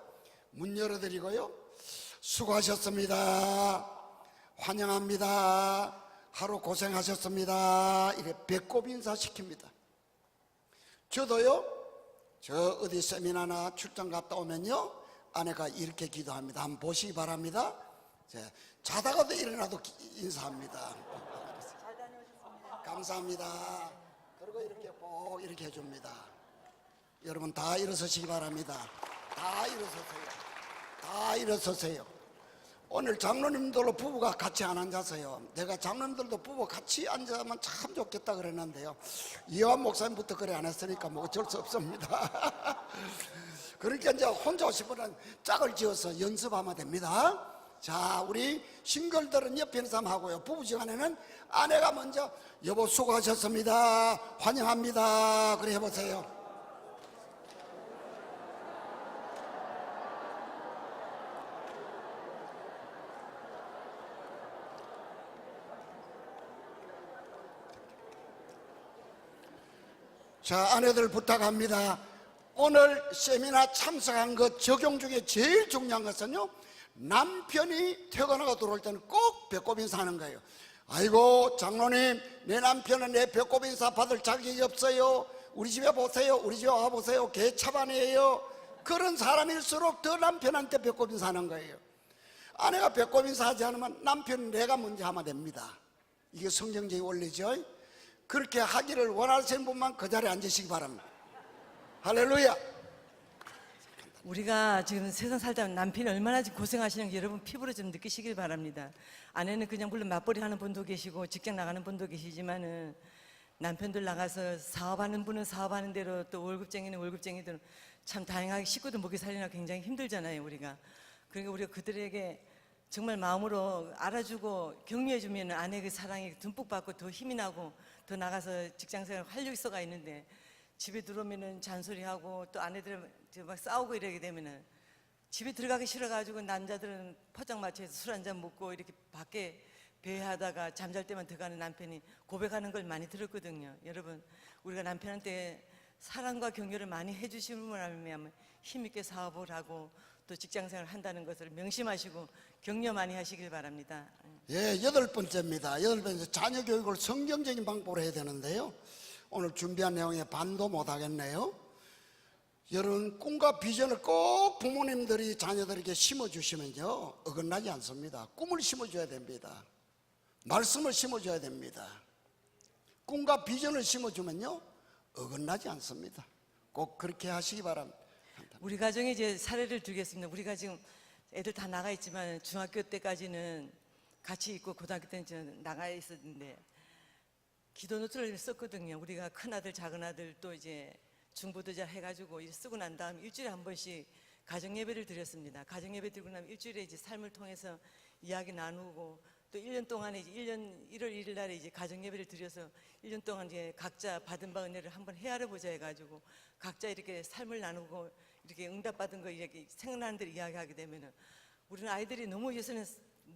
문 열어드리고요 수고하셨습니다, 환영합니다, 하루 고생하셨습니다 이래 배꼽 인사 시킵니다. 저도요 저 어디 세미나나 출장 갔다 오면요 아내가 이렇게 기도합니다. 한번 보시기 바랍니다. 자다가도 일어나도 인사합니다. 감사합니다. 그리고 이렇게 꼭 이렇게 해줍니다. 여러분 다 일어서시기 바랍니다. 다 일어서세요. 다 일어서세요. 오늘 장로님들로 부부가 같이 안 앉아서요. 내가 장로님들도 부부 같이 앉아면 참 좋겠다 그랬는데요. 이완 목사님부터 그래 안 했으니까 뭐 어쩔 수 없습니다. 그러니까 이제 혼자 오신 분은 짝을 지어서 연습하면 됩니다. 자, 우리 싱글들은 옆에 있는 사람 하고요. 부부지간에는 아내가 먼저 여보 수고하셨습니다, 환영합니다 그래 해보세요. 자, 아내들 부탁합니다. 오늘 세미나 참석한 것 적용 중에 제일 중요한 것은요 남편이 퇴근하고 들어올 때는 꼭 배꼽 인사하는 거예요. 아이고 장로님 내 남편은 내 배꼽 인사 받을 자격이 없어요, 우리 집에 보세요, 우리 집에 와보세요, 개차반이에요. 그런 사람일수록 더 남편한테 배꼽 인사하는 거예요. 아내가 배꼽 인사하지 않으면 남편은 내가 먼저 하면 됩니다. 이게 성경적인 원리죠. 그렇게 하기를 원하시는 분만 그 자리에 앉으시기 바랍니다. 할렐루야. 우리가 지금 세상 살다 남편이 얼마나 지금 고생하시는 게 여러분 피부로 좀 느끼시길 바랍니다. 아내는 그냥 물론 맞벌이 하는 분도 계시고 직장 나가는 분도 계시지만은 남편들 나가서 사업하는 분은 사업하는 대로 또 월급쟁이는 월급쟁이들은 참 다양하게 식구들 먹이 살리나 굉장히 힘들잖아요 우리가. 그러니까 우리가 그들에게 정말 마음으로 알아주고 격려해주면 아내의 그 사랑이 듬뿍 받고 더 힘이 나고 더 나가서 직장생활 활력소가 있는데 집에 들어오면은 잔소리하고 또 아내들 막 싸우고 이러게 되면은 집에 들어가기 싫어가지고 남자들은 포장마차에서 술 한잔 먹고 이렇게 밖에 배회하다가 잠잘 때만 들어가는 남편이 고백하는 걸 많이 들었거든요. 여러분 우리가 남편한테 사랑과 격려를 많이 해주시면 힘있게 사업을 하고 또 직장생활을 한다는 것을 명심하시고 격려 많이 하시길 바랍니다. 예, 8번째입니다. 8번째 자녀 교육을 성경적인 방법으로 해야 되는데요. 오늘 준비한 내용에 반도 못 하겠네요. 여러분 꿈과 비전을 꼭 부모님들이 자녀들에게 심어주시면요 어긋나지 않습니다. 꿈을 심어줘야 됩니다. 말씀을 심어줘야 됩니다. 꿈과 비전을 심어주면요 어긋나지 않습니다. 꼭 그렇게 하시기 바랍니다. 우리 가정에 이제 사례를 들겠습니다. 우리가 지금 애들 다 나가 있지만 중학교 때까지는 같이 있고 고등학교 때는 나가 있었는데 기도 노트를 썼거든요. 우리가 큰 아들, 작은 아들 또 이제 중부도자 해가지고 쓰고 난 다음 일주일에 한 번씩 가정 예배를 드렸습니다. 가정 예배 드리고 나면 일주일에 이제 삶을 통해서 이야기 나누고 또 1년 동안에 이제 1월 1일 날에 이제 가정 예배를 드려서 1년 동안 이제 각자 받은 바 은혜를 한번 헤아려 보자 해가지고 각자 이렇게 삶을 나누고 이렇게 응답받은 거 이렇게 생각나는 대로 이야기하게 되면은 우리는 아이들이 너무 요새는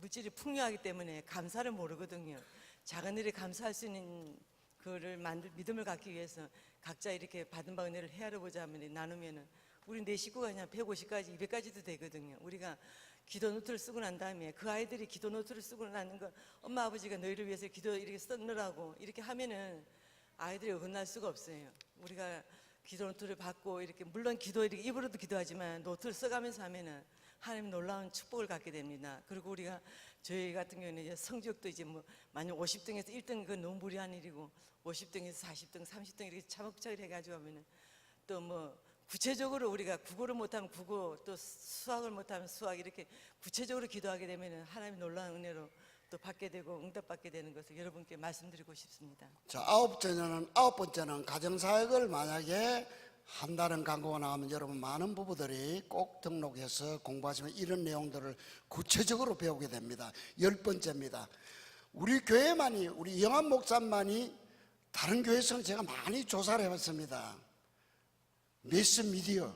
물질이 풍요하기 때문에 감사를 모르거든요. 작은 일에 감사할 수 있는 그를 믿음을 갖기 위해서 각자 이렇게 받은 바 은혜를 헤아려 보자 하면 나누면은 우리 네 식구가 그냥 150까지 200까지도 되거든요. 우리가 기도 노트를 쓰고 난 다음에 그 아이들이 기도 노트를 쓰고 나는 거 엄마 아버지가 너희를 위해서 기도 이렇게 썼느라고 이렇게 하면은 아이들이 어긋날 수가 없어요. 우리가 기도 노트를 받고 이렇게 물론 기도 이렇게 입으로도 기도하지만 노트를 써가면서 하면은 하나님 놀라운 축복을 갖게 됩니다. 그리고 우리가 저희 같은 경우는 이제 성적도 이제 뭐 만약 50등에서 1등 그건 너무 무리한 일이고 50등에서 40등, 30등 이렇게 차곡차곡 해가지고 하면은 또 뭐 구체적으로 우리가 국어를 못하면 국어 또 수학을 못하면 수학 이렇게 구체적으로 기도하게 되면은 하나님 놀라운 은혜로 또 받게 되고 응답받게 되는 것을 여러분께 말씀드리고 싶습니다. 자, 아홉 번째는 가정사역을 만약에 한다는 광고가 나오면 여러분 많은 부부들이 꼭 등록해서 공부하시면 이런 내용들을 구체적으로 배우게 됩니다. 10번째입니다. 우리 교회만이, 우리 영암 목사만이, 다른 교회에서는 제가 많이 조사를 해봤습니다. 매스미디어,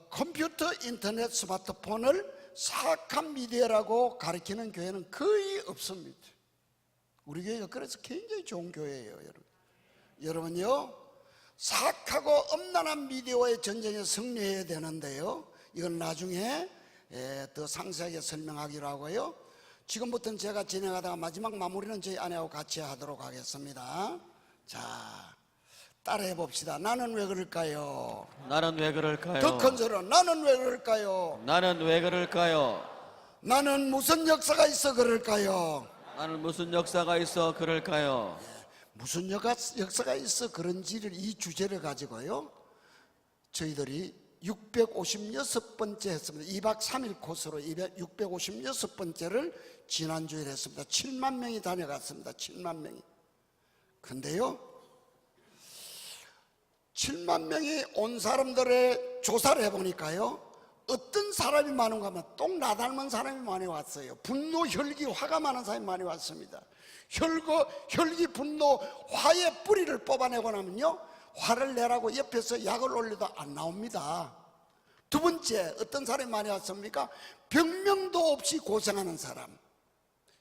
컴퓨터, 인터넷, 스마트폰을 사악한 미디어라고 가리키는 교회는 거의 없습니다. 우리 교회가 그래서 굉장히 좋은 교회예요, 여러분. 여러분요, 사악하고 엄난한 미디어의 전쟁에 승리해야 되는데요, 이건 나중에 더 상세하게 설명하기로 하고요. 지금부터는 제가 진행하다가 마지막 마무리는 저희 아내하고 같이 하도록 하겠습니다. 자, 따라해 봅시다. 나는 왜 그럴까요? 나는 왜 그럴까요? 더 큰 소리로 나는 왜 그럴까요? 나는 왜 그럴까요? 나는 무슨 역사가 있어 그럴까요? 나는 무슨 역사가 있어 그럴까요? 무슨 역사가 있어 그런지를, 이 주제를 가지고요, 저희들이 656번째 했습니다. 2박 3일 코스로 656번째를 지난주에 했습니다. 7만 명이 다녀갔습니다. 7만 명이. 근데요, 7만 명이 온 사람들의 조사를 해보니까요, 어떤 사람이 많은가 하면 똥 나 닮은 사람이 많이 왔어요. 분노, 혈기, 화가 많은 사람이 많이 왔습니다. 혈기, 분노, 화의 뿌리를 뽑아내고 나면요, 화를 내라고 옆에서 약을 올려도 안 나옵니다. 두 번째, 어떤 사람이 많이 왔습니까? 병명도 없이 고생하는 사람,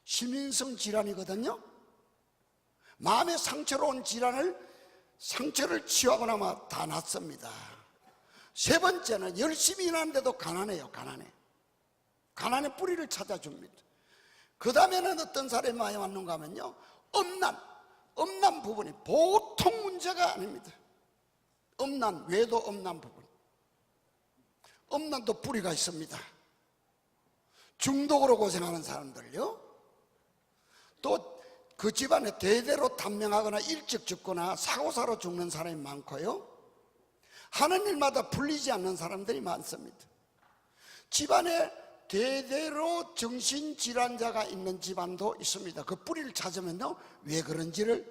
심인성 질환이거든요. 마음의 상처로 온 상처를 치유하고 나면 다 낫습니다. 세 번째는 열심히 일하는데도 가난해요. 가난의 뿌리를 찾아줍니다. 그 다음에는 어떤 사람이 많이 왔는가 하면요, 엄난 부분이 보통 문제가 아닙니다. 외도 엄난 부분, 엄난도 뿌리가 있습니다. 중독으로 고생하는 사람들요, 또 그 집안에 대대로 단명하거나 일찍 죽거나 사고사로 죽는 사람이 많고요, 하는 일마다 풀리지 않는 사람들이 많습니다. 집안에 대대로 정신질환자가 있는 집안도 있습니다. 그 뿌리를 찾으면요, 왜 그런지를,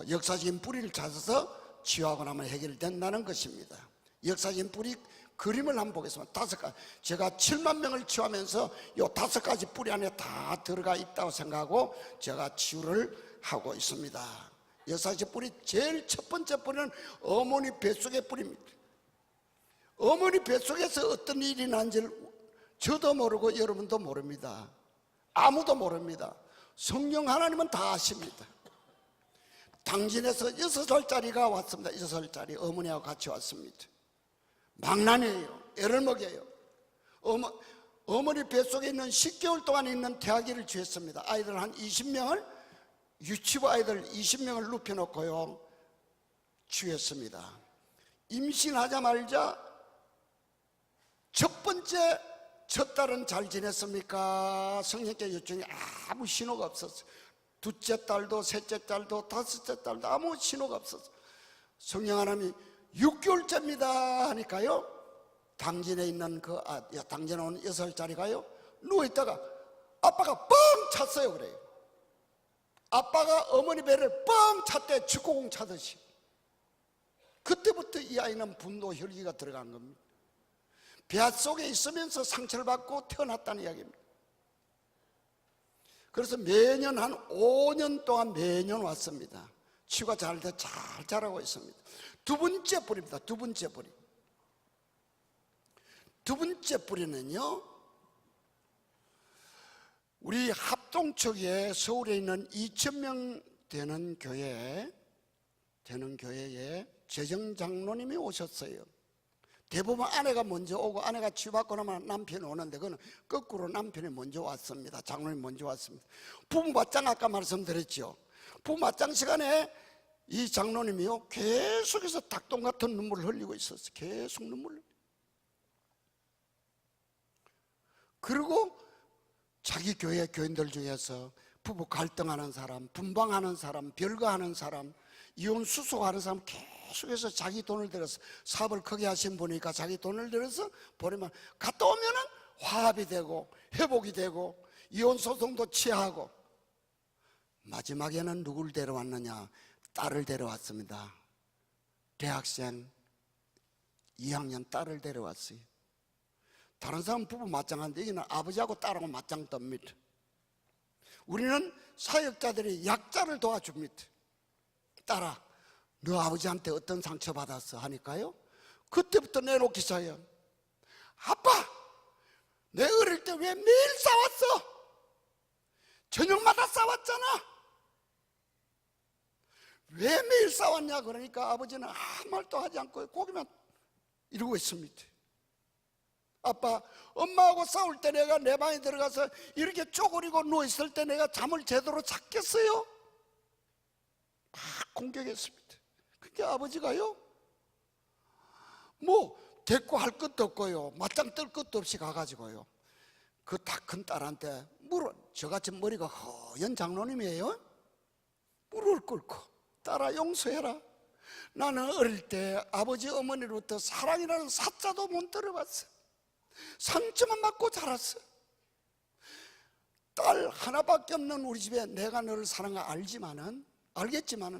역사적인 뿌리를 찾아서 치유하고 나면 해결된다는 것입니다. 역사적인 뿌리 그림을 한번 보겠습니다. 5가지. 제가 7만 명을 치유하면서 이 5가지 뿌리 안에 다 들어가 있다고 생각하고 제가 치유를 하고 있습니다. 역사적인 뿌리, 제일 첫 번째 뿌리는 어머니 뱃속의 뿌리입니다. 어머니 뱃속에서 어떤 일이 난지를 저도 모르고 여러분도 모릅니다. 아무도 모릅니다. 성령 하나님은 다 아십니다. 당진에서 6살짜리가 왔습니다. 6살짜리 어머니하고 같이 왔습니다. 망나니예요. 애를 먹여요. 어머니 뱃속에 있는 10개월 동안 있는 태아기를 쥐었습니다. 아이들 한 20명을, 유치부 아이들 20명을 눕혀놓고요, 쥐었습니다. 임신하자마자 첫 딸은 잘 지냈습니까? 성형외과 요청이 아무 신호가 없었어요. 둘째 딸도, 셋째 딸도, 다섯째 딸도 아무 신호가 없었어요. 성령 하나님이 6개월째입니다 하니까요, 당진에 있는 당진에 온 6살짜리가요, 누워있다가 아빠가 뻥 찼어요. 그래요. 아빠가 어머니 배를 뻥 찼대, 축구공 차듯이. 그때부터 이 아이는 분노, 혈기가 들어간 겁니다. 뱃속에 있으면서 상처를 받고 태어났다는 이야기입니다. 그래서 매년 한 5년 동안 매년 왔습니다. 치유가 잘 자라고 있습니다. 두 번째 뿌리입니다. 두 번째 뿌리. 두 번째 뿌리는요, 우리 합동측에 서울에 있는 2,000명 되는 교회에 재정장로님이 오셨어요. 대부분 아내가 먼저 오고, 아내가 치유받고 나면 남편이 오는데, 그거는 거꾸로 남편이 먼저 왔습니다. 장로님이 먼저 왔습니다. 부부 맞짱, 아까 말씀드렸죠. 부부 맞짱 시간에 이 장로님이요, 계속해서 닭똥 같은 눈물을 흘리고 있었어요. 계속 눈물을. 그리고 자기 교회 교인들 중에서 부부 갈등하는 사람, 분방하는 사람, 별거하는 사람, 이혼 수속하는 사람 계속해서 자기 돈을 들여서, 사업을 크게 하신 분이니까 자기 돈을 들여서 보내면, 갔다 오면은 화합이 되고 회복이 되고 이혼 소송도 취하고, 마지막에는 누굴 데려왔느냐? 딸을 데려왔습니다. 대학생 2학년 딸을 데려왔어요. 다른 사람 부부 맞짱하는데 여기는 아버지하고 딸하고 맞짱 뜹니다. 우리는 사역자들이 약자를 도와줍니다. 딸아, 너 아버지한테 어떤 상처 받았어? 하니까요, 그때부터 내놓기 시작해요. 아빠, 내 어릴 때 왜 매일 싸웠어? 저녁마다 싸웠잖아. 왜 매일 싸웠냐? 그러니까 아버지는 아무 말도 하지 않고 고기만 이러고 있습니다. 아빠, 엄마하고 싸울 때 내가 내 방에 들어가서 이렇게 쪼그리고 누워있을 때 내가 잠을 제대로 잤겠어요? 막 공격했습니다. 그게 아버지가요, 뭐 대꾸 할 것도 없고요, 맞짱 뜰 것도 없이 가가지고요, 그 다 큰 딸한테 저같이 머리가 허연 장로님이에요, 무릎을 꿇고 딸아 용서해라. 나는 어릴 때 아버지 어머니로부터 사랑이라는 사자도 못 들어봤어. 상처만 받고 자랐어. 딸 하나밖에 없는 우리 집에 내가 너를 사랑을 알겠지만은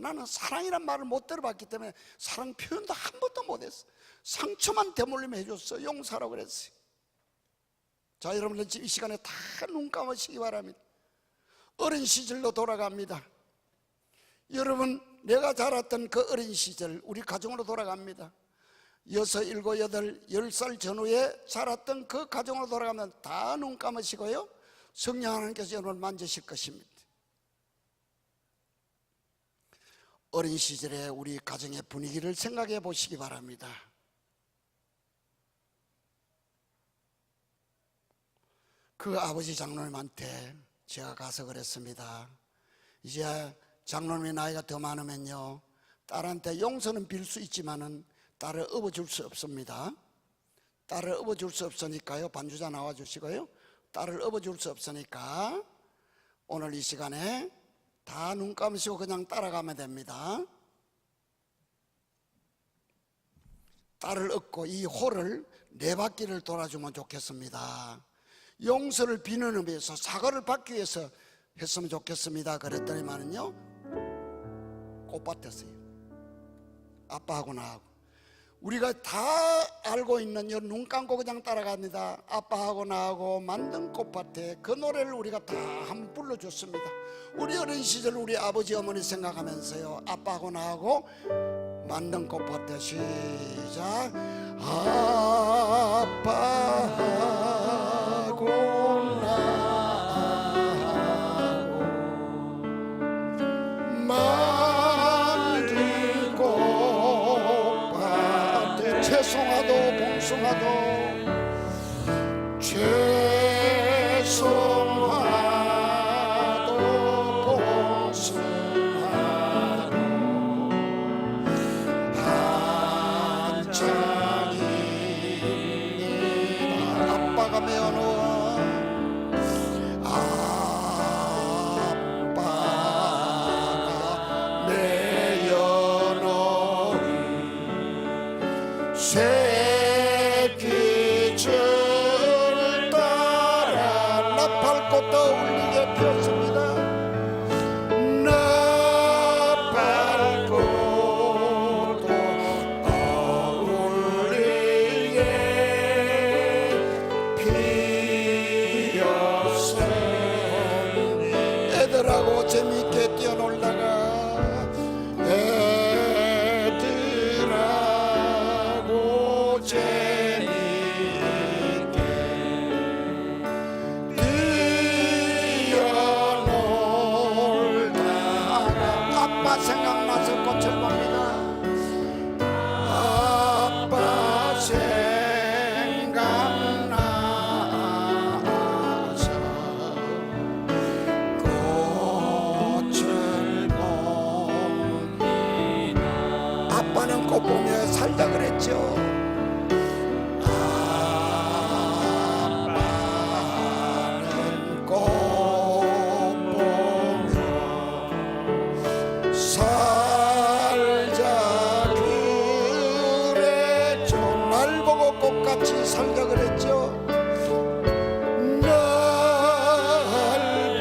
나는 사랑이란 말을 못 들어봤기 때문에 사랑 표현도 한 번도 못했어. 상처만 되물림해 해줬어. 용서하라고 그랬어요. 자, 여러분들 이 시간에 다 눈 감으시기 바랍니다. 어린 시절로 돌아갑니다. 여러분, 내가 자랐던 그 어린 시절, 우리 가정으로 돌아갑니다. 6, 7, 8, 10살 전후에 자랐던 그 가정으로 돌아가면 다 눈 감으시고요, 성령 하나님께서 여러분을 만지실 것입니다. 어린 시절에 우리 가정의 분위기를 생각해 보시기 바랍니다. 그 아버지 장로님한테 제가 가서 그랬습니다. 이제 장로님의 나이가 더 많으면요, 딸한테 용서는 빌 수 있지만은 딸을 업어줄 수 없습니다. 딸을 업어줄 수 없으니까요, 반주자 나와주시고요, 딸을 업어줄 수 없으니까 오늘 이 시간에 다 눈 감으시고 그냥 따라가면 됩니다. 딸을 업고 이 홀을 4바퀴를 돌아주면 좋겠습니다. 용서를 비는 의미에서 사과를 받기 위해서 했으면 좋겠습니다. 그랬더니만은요, 꽃밭이었어요. 아빠하고 나하고 우리가 다 알고 있는 눈 감고 그냥 따라갑니다. 아빠하고 나하고 만든 꽃밭에 그 노래를 우리가 다 한번 불러줬습니다. 우리 어린 시절 우리 아버지 어머니 생각하면서요, 아빠하고 나하고 만든 꽃밭에 시작. 아빠하고 나하고 만든 꽃밭에 채송아도 봉숭아도 채송아도 봉숭아도 한창입니다. 아빠가 메어놓은 아빠가 메어놓은 새끼줄 따라 나팔꽃도 울리게 피었습니다. 나팔꽃도 울리게 피었습니다. 애들하고 재밌게 뛰어놀다가 애들하고 재밌게 뛰어놀다가 아빠 생각나서 꽃을 봅니다. 아빠 생각나서 꽃을 봅니다. 아빠는 꽃 보며 살다 그랬죠. 아빠는 꽃 보며 살자 그랬죠. 날 보고 꽃같이 살자 그랬죠. 날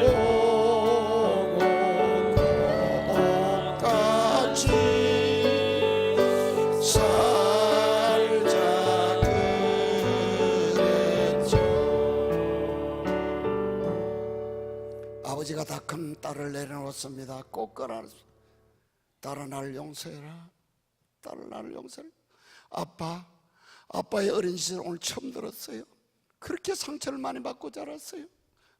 보고 꽃같이 끌어안았습니다. 꼭 끌어안았습니다. 딸아 나를 용서해라. 딸아 나를 용서해라. 아빠의 어린 시절 오늘 처음 들었어요. 그렇게 상처를 많이 받고 자랐어요.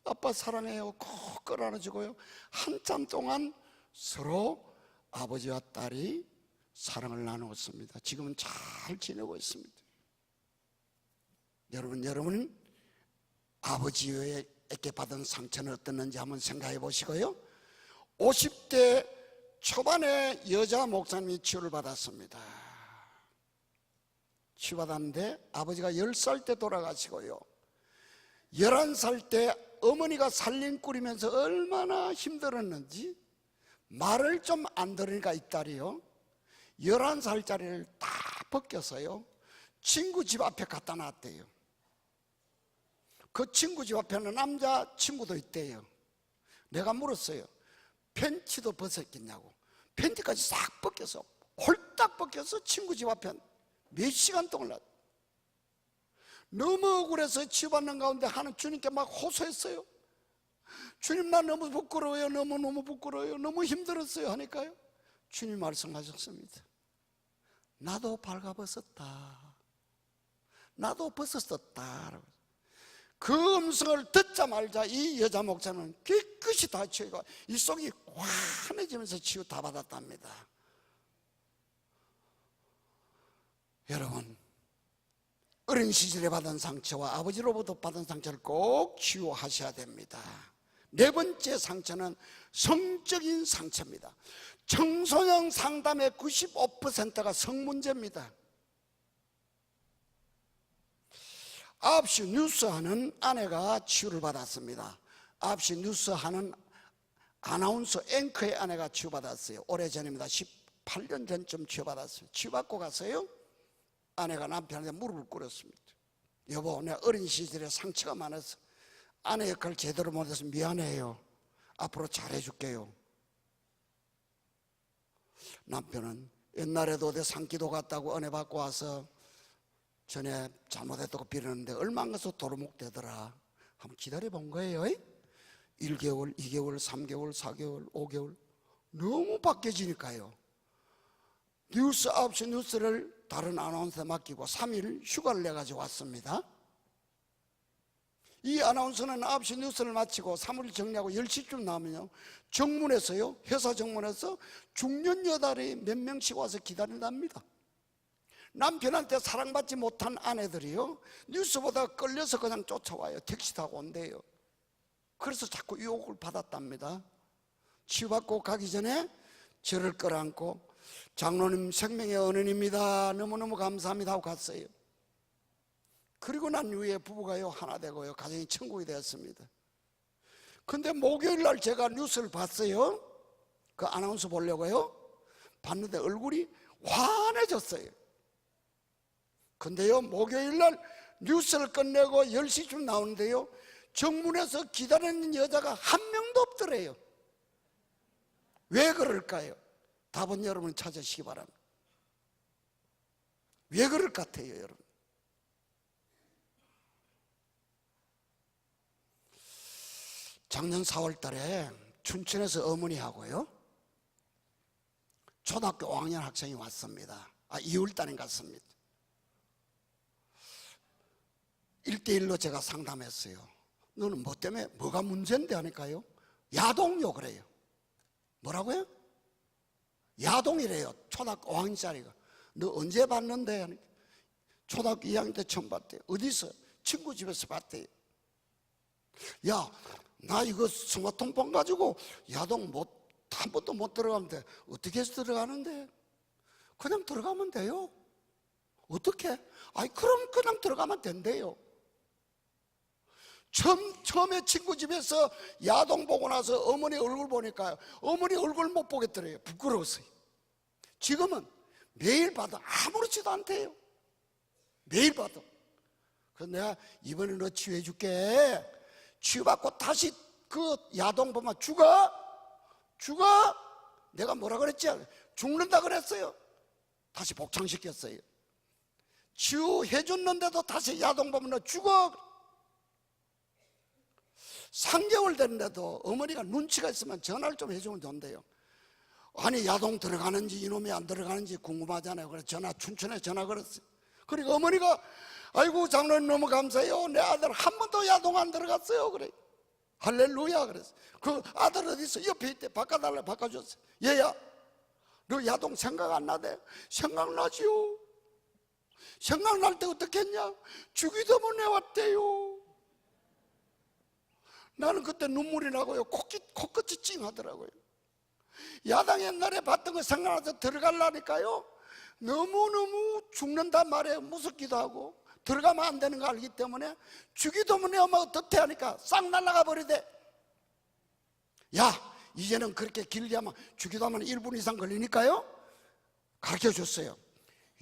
아빠 사랑해요. 꼭 끌어안아주고요. 한참 동안 서로 아버지와 딸이 사랑을 나누었습니다. 지금은 잘 지내고 있습니다. 여러분 아버지에게 받은 상처는 어땠는지 한번 생각해 보시고요. 50대 초반에 여자 목사님이 치유를 받았습니다. 치유받았는데 아버지가 10살 때 돌아가시고요. 11살 때 어머니가 살림 꾸리면서 얼마나 힘들었는지 말을 좀 안 들으니까 이 딸이요 11살짜리를 다 벗겨서요 친구 집 앞에 갖다 놨대요. 그 친구 집 앞에는 남자 친구도 있대요. 내가 물었어요. 팬티도 벗었겠냐고. 팬티까지 싹 벗겨서 홀딱 벗겨서 친구 집 앞에 몇 시간 동안 놨. 너무 억울해서 치유받는 가운데 하는 주님께 막 호소했어요. 주님 나 너무 부끄러워요. 너무 부끄러워요. 너무 힘들었어요 하니까요 주님 말씀하셨습니다. 나도 발가벗었다. 나도 벗었었다. 그 음성을 듣자마자 이 여자 목사는 깨끗이 다 치유가 이 속이 환해지면서 치유 다 받았답니다. 여러분 어린 시절에 받은 상처와 아버지로부터 받은 상처를 꼭 치유하셔야 됩니다. 네 번째 상처는 성적인 상처입니다. 청소년 상담의 95%가 성문제입니다. 9시 뉴스 하는 아내가 치유를 받았습니다. 9시 뉴스 하는 아나운서 앵커의 아내가 치유받았어요. 오래전입니다. 18년 전쯤 치유받았어요. 치유받고 가서요 아내가 남편한테 무릎을 꿇었습니다. 여보 내가 어린 시절에 상처가 많아서 아내 역할을 제대로 못해서 미안해요. 앞으로 잘해줄게요. 남편은 옛날에도 내 산기도 갔다고 은혜 받고 와서 전에 잘못했다고 빌었는데 얼마 안 가서 도루묵 되더라. 한번 기다려 본 거예요. 1개월, 2개월, 3개월, 4개월, 5개월 너무 바뀌어지니까요. 뉴스 9시 뉴스를 다른 아나운서에 맡기고 3일 휴가를 내가지고 왔습니다. 이 아나운서는 9시 뉴스를 마치고 사무실 정리하고 10시쯤 나오면요 정문에서요 회사 정문에서 중년 여달이 몇 명씩 와서 기다린답니다. 남편한테 사랑받지 못한 아내들이요 뉴스보다 끌려서 그냥 쫓아와요. 택시 타고 온대요. 그래서 자꾸 유혹을 받았답니다. 치유받고 가기 전에 저를 끌어안고 장로님 생명의 은은입니다. 너무너무 감사합니다 하고 갔어요. 그리고 난 이후에 부부가요 하나 되고요 가정이 천국이 되었습니다. 근데 목요일 날 제가 뉴스를 봤어요. 그 아나운서 보려고요 봤는데 얼굴이 환해졌어요. 근데요 목요일 날 뉴스를 끝내고 10시쯤 나오는데요 정문에서 기다리는 여자가 한 명도 없더래요. 왜 그럴까요? 답은 여러분 찾으시기 바랍니다. 왜 그럴 것 같아요 여러분? 작년 4월 달에 춘천에서 어머니하고요 초등학교 5학년 학생이 왔습니다. 2월 달에 갔습니다. 1대1로 제가 상담했어요. 너는 뭐 때문에 뭐가 문제인데 하니까요 야동요 그래요. 뭐라고요? 야동이래요. 초등학교 5학년짜리가. 너 언제 봤는데? 하니까 초등학교 2학년 때 처음 봤대요. 어디서? 친구 집에서 봤대요. 야, 나 이거 스마트폰 가지고 야동 한 번도 못 들어가는데 어떻게 해서 들어가는데? 그냥 들어가면 돼요. 어떻게? 아이 그럼 그냥 들어가면 된대요. 처음에 친구 집에서 야동 보고 나서 어머니 얼굴 보니까요 어머니 얼굴 못 보겠더래요. 부끄러웠어요. 지금은 매일 봐도 아무렇지도 않대요. 매일 봐도. 그래서 내가 이번에 너 치유해 줄게. 치유받고 다시 그 야동 보면 죽어? 내가 뭐라 그랬지? 죽는다 그랬어요. 다시 복창시켰어요. 치유해 줬는데도 다시 야동 보면 너 죽어. 3개월 됐는데도 어머니가 눈치가 있으면 전화를 좀 해주면 좋은데요. 아니 야동 들어가는지 이놈이 안 들어가는지 궁금하잖아요. 그래서 춘천에 전화 걸었어요. 그러니까 어머니가 아이고 장로님 너무 감사해요. 내 아들 한 번도 야동 안 들어갔어요. 그래. 할렐루야. 그래서 그 아들 어디 있어? 옆에 있대. 바꿔달라. 바꿔줬어요. 얘야 너 야동 생각 안 나대? 생각나지요. 생각날 때 어떻게 했냐? 주기도문에 왔대요. 나는 그때 눈물이 나고요. 코끝이 찡하더라고요. 야당 옛날에 봤던 거 생각나서 들어가려니까요 너무너무 죽는단 말이에요. 무섭기도 하고 들어가면 안 되는 거 알기 때문에 주기도문에 오면 어떻게 하니까 싹 날아가 버리대. 야 이제는 그렇게 길게 하면 주기도하면 1분 이상 걸리니까요 가르쳐줬어요.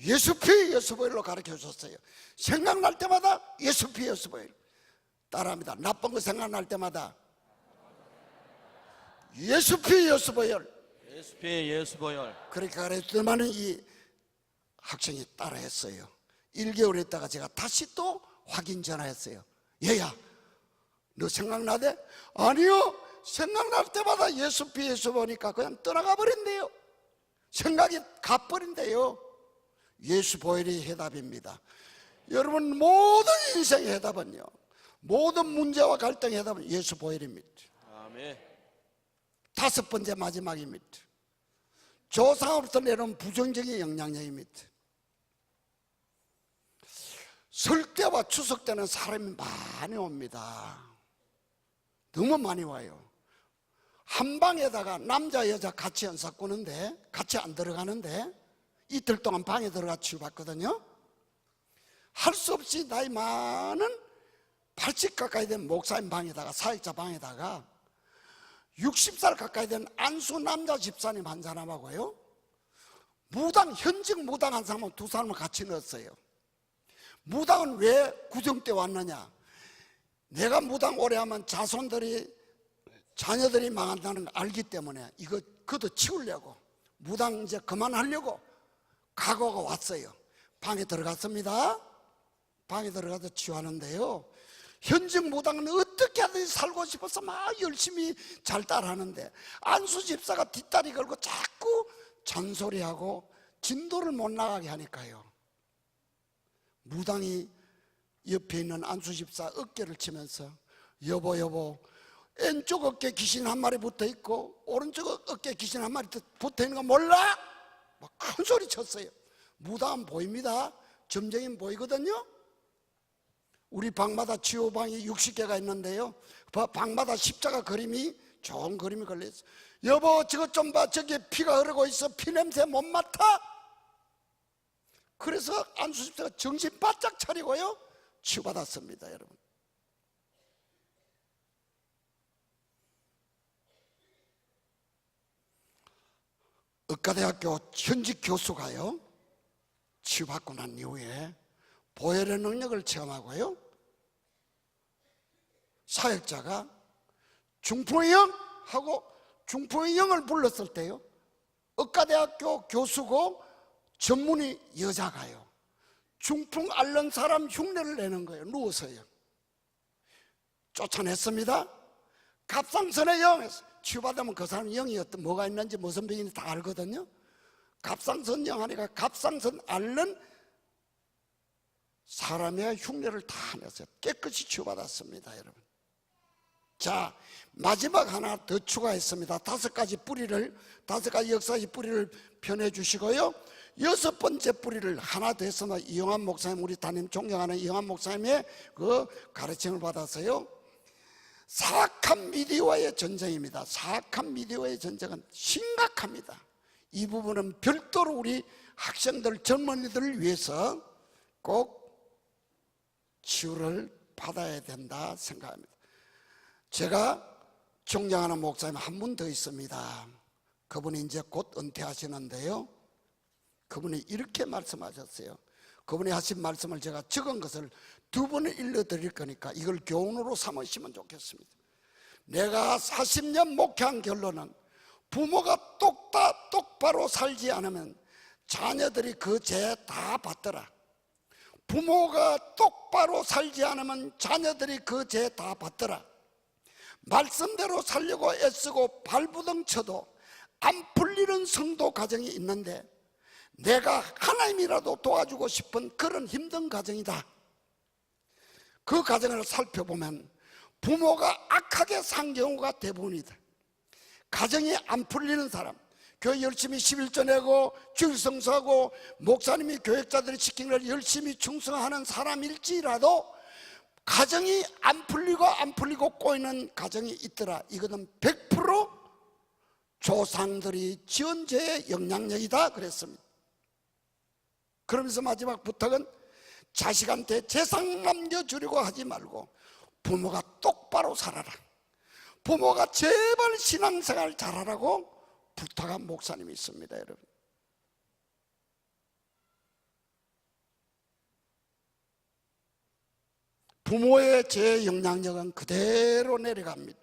예수피 예수보일로 가르쳐줬어요. 생각날 때마다 예수피 예수보일 따라합니다. 나쁜 거 생각날 때마다 예수피 예수보일. 예수피 예수보혈. 그렇게 가르쳐주더만은 이 학생이 따라했어요. 1개월 있다가 제가 다시 또 확인 전화했어요. 얘야 너 생각나대? 아니요 생각날 때마다 예수피 예수 보니까 그냥 떠나가 버린대요. 생각이 가버린대요. 예수 보혈이 해답입니다. 여러분 모든 인생의 해답은요 모든 문제와 갈등의 해답은 예수 보혈입니다. 아멘. 5번째 마지막입니다. 조상으로부터 내려온 부정적인 영향력입니다. 설 때와 추석 때는 사람이 많이 옵니다. 너무 많이 와요. 한 방에다가 남자 여자 같이 연사 꾸는데 같이 안 들어가는데 이틀 동안 방에 들어가 치유받거든요. 할 수 없이 나이 많은 80 가까이 된 목사님 방에다가 사역자 방에다가 60살 가까이 된 안수 남자 집사님 한 사람하고요 무당 현직 무당 한 사람은 2사람을 같이 넣었어요. 무당은 왜 구정 때 왔느냐? 내가 무당 오래 하면 자녀들이 망한다는 걸 알기 때문에 이거 걷어치우려고 무당 이제 그만하려고 각오가 왔어요. 방에 들어갔습니다. 방에 들어가서 치유하는데요 현직 무당은 어떻게 하든지 살고 싶어서 막 열심히 잘 따라하는데 안수 집사가 뒷다리 걸고 자꾸 잔소리하고 진도를 못 나가게 하니까요 무당이 옆에 있는 안수 집사 어깨를 치면서 여보 왼쪽 어깨에 귀신 한 마리 붙어 있고 오른쪽 어깨에 귀신 한 마리 붙어 있는 거 몰라? 막 큰 소리 쳤어요. 무당은 보입니다. 점쟁이는 보이거든요. 우리 방마다 치유방이 60개가 있는데요 방마다 십자가 그림이 좋은 그림이 걸려있어요. 여보 저것 좀 봐. 저기 피가 흐르고 있어. 피냄새 못 맡아? 그래서 안수 집사가 정신 바짝 차리고요 치유받았습니다. 여러분 의과대학교 현직 교수가요 치유받고 난 이후에 보혈의 능력을 체험하고요 사역자가 중풍의 영하고 중풍의 영을 불렀을 때요 의과대학교 교수고 전문의 여자가요 중풍 앓는 사람 흉내를 내는 거예요. 누워서요 쫓아냈습니다. 갑상선의 영에서 치유받으면 그 사람 영이 뭐가 있는지 무슨 병인지 다 알거든요. 갑상선 영 하니까 갑상선 앓는 사람의 흉내를 다 냈어요. 깨끗이 치유받았습니다. 여러분 자 마지막 하나 더 추가했습니다. 5가지 역사의 뿌리를 펴내 주시고요 6번째 뿌리를 하나 더 했으면 이영환 목사님 우리 담임 존경하는 이영환 목사님의 그 가르침을 받아서요 사악한 미디어와의 전쟁입니다. 사악한 미디어와의 전쟁은 심각합니다. 이 부분은 별도로 우리 학생들 젊은이들을 위해서 꼭 치유를 받아야 된다 생각합니다. 제가 존경하는 목사님 한 분 더 있습니다. 그분이 이제 곧 은퇴하시는데요 그분이 이렇게 말씀하셨어요. 그분이 하신 말씀을 제가 적은 것을 2번을 읽어드릴 거니까 이걸 교훈으로 삼으시면 좋겠습니다. 내가 40년 목회한 결론은 부모가 똑바로 살지 않으면 자녀들이 그 죄 다 받더라. 부모가 똑바로 살지 않으면 자녀들이 그 죄 다 받더라. 말씀대로 살려고 애쓰고 발부둥 쳐도 안 풀리는 성도 가정이 있는데 내가 하나님이라도 도와주고 싶은 그런 힘든 가정이다. 그 가정을 살펴보면 부모가 악하게 산 경우가 대부분이다. 가정이 안 풀리는 사람, 교회 열심히 11조 내고 주일 성수하고 목사님이 교역자들이 시킨 걸 열심히 충성하는 사람일지라도 가정이 안 풀리고 꼬이는 가정이 있더라. 이거는 100% 조상들이 지은 죄의 영향력이다 그랬습니다. 그러면서 마지막 부탁은 자식한테 재산 남겨주려고 하지 말고 부모가 똑바로 살아라. 부모가 제발 신앙생활 잘하라고 부탁한 목사님이 있습니다. 여러분, 부모의 죄의 영향력은 그대로 내려갑니다.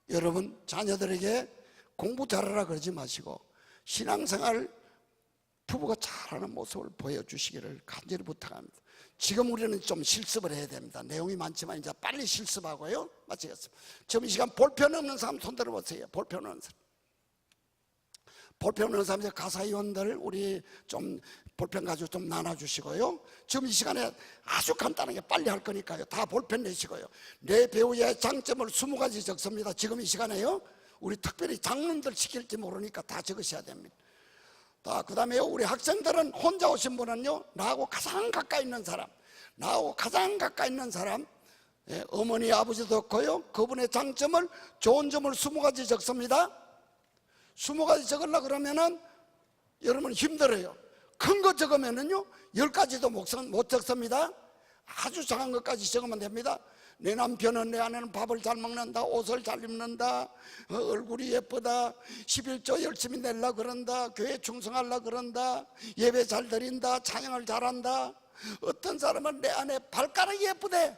여러분, 자녀들에게 공부 잘하라 그러지 마시고 신앙생활 부부가 잘하는 모습을 보여주시기를 간절히 부탁합니다. 지금 우리는 좀 실습을 해야 됩니다. 내용이 많지만 이제 빨리 실습하고요, 마치겠습니다. 지금 이 시간 볼펜 없는 사람 손 들어보세요. 볼펜 없는 사람, 볼펜 없는 사람, 가사위원들 우리 좀 볼펜 가지고 좀 나눠주시고요. 지금 이 시간에 아주 간단하게 빨리 할 거니까요, 다 볼펜 내시고요. 내 배우의 장점을 20가지 적습니다. 지금 이 시간에요. 우리 특별히 장로님들 시킬지 모르니까 다 적으셔야 됩니다. 그 다음에 우리 학생들은 혼자 오신 분은요, 나하고 가장 가까이 있는 사람, 예, 어머니 아버지도 없고요, 그분의 장점을, 좋은 점을 20가지 적습니다. 20가지 적으려고 그러면은 여러분 힘들어요. 큰 거 적으면은요 10가지도 못 적습니다. 아주 작은 것까지 적으면 됩니다. 내 남편은, 내 아내는 밥을 잘 먹는다, 옷을 잘 입는다, 얼굴이 예쁘다, 11조 열심히 내려고 그런다, 교회 충성하려고 그런다, 예배 잘 드린다, 찬양을 잘한다. 어떤 사람은 내 아내 발가락이 예쁘대.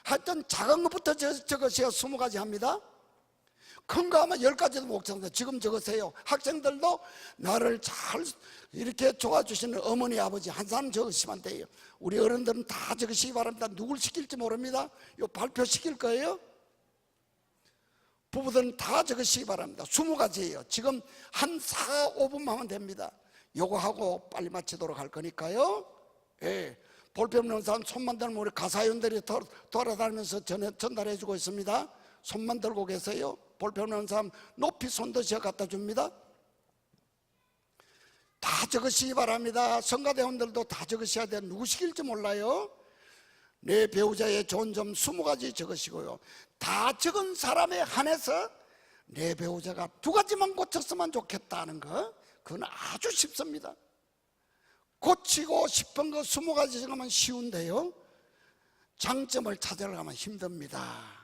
하여튼 작은 것부터 적으세요. 20가지 합니다. 큰 거 하면 10가지도 못 적는다. 지금 적으세요. 학생들도 나를 잘 이렇게 좋아주시는 어머니 아버지 한 사람 적으시면 돼요. 우리 어른들은 다 적으시기 바랍니다. 누굴 시킬지 모릅니다. 요 발표 시킬 거예요. 부부들은 다 적으시기 바랍니다. 20가지예요 지금 한 4, 5분만 하면 됩니다. 요거 하고 빨리 마치도록 할 거니까요. 예, 볼펜 없는 사람 손만 들면 우리 가사위원들이 돌아다니면서 전달해 주고 있습니다. 손만 들고 계세요. 볼펜 없는 사람 높이 손도 제가 갖다 줍니다. 다 적으시기 바랍니다. 성가대원들도 다 적으셔야 돼요. 누구 시킬지 몰라요. 내 배우자의 좋은 점 20가지 적으시고요. 다 적은 사람에 한해서 내 배우자가 2가지만 고쳤으면 좋겠다는 거, 그건 아주 쉽습니다. 고치고 싶은 거 20가지 적으면 쉬운데요, 장점을 찾으려면 힘듭니다.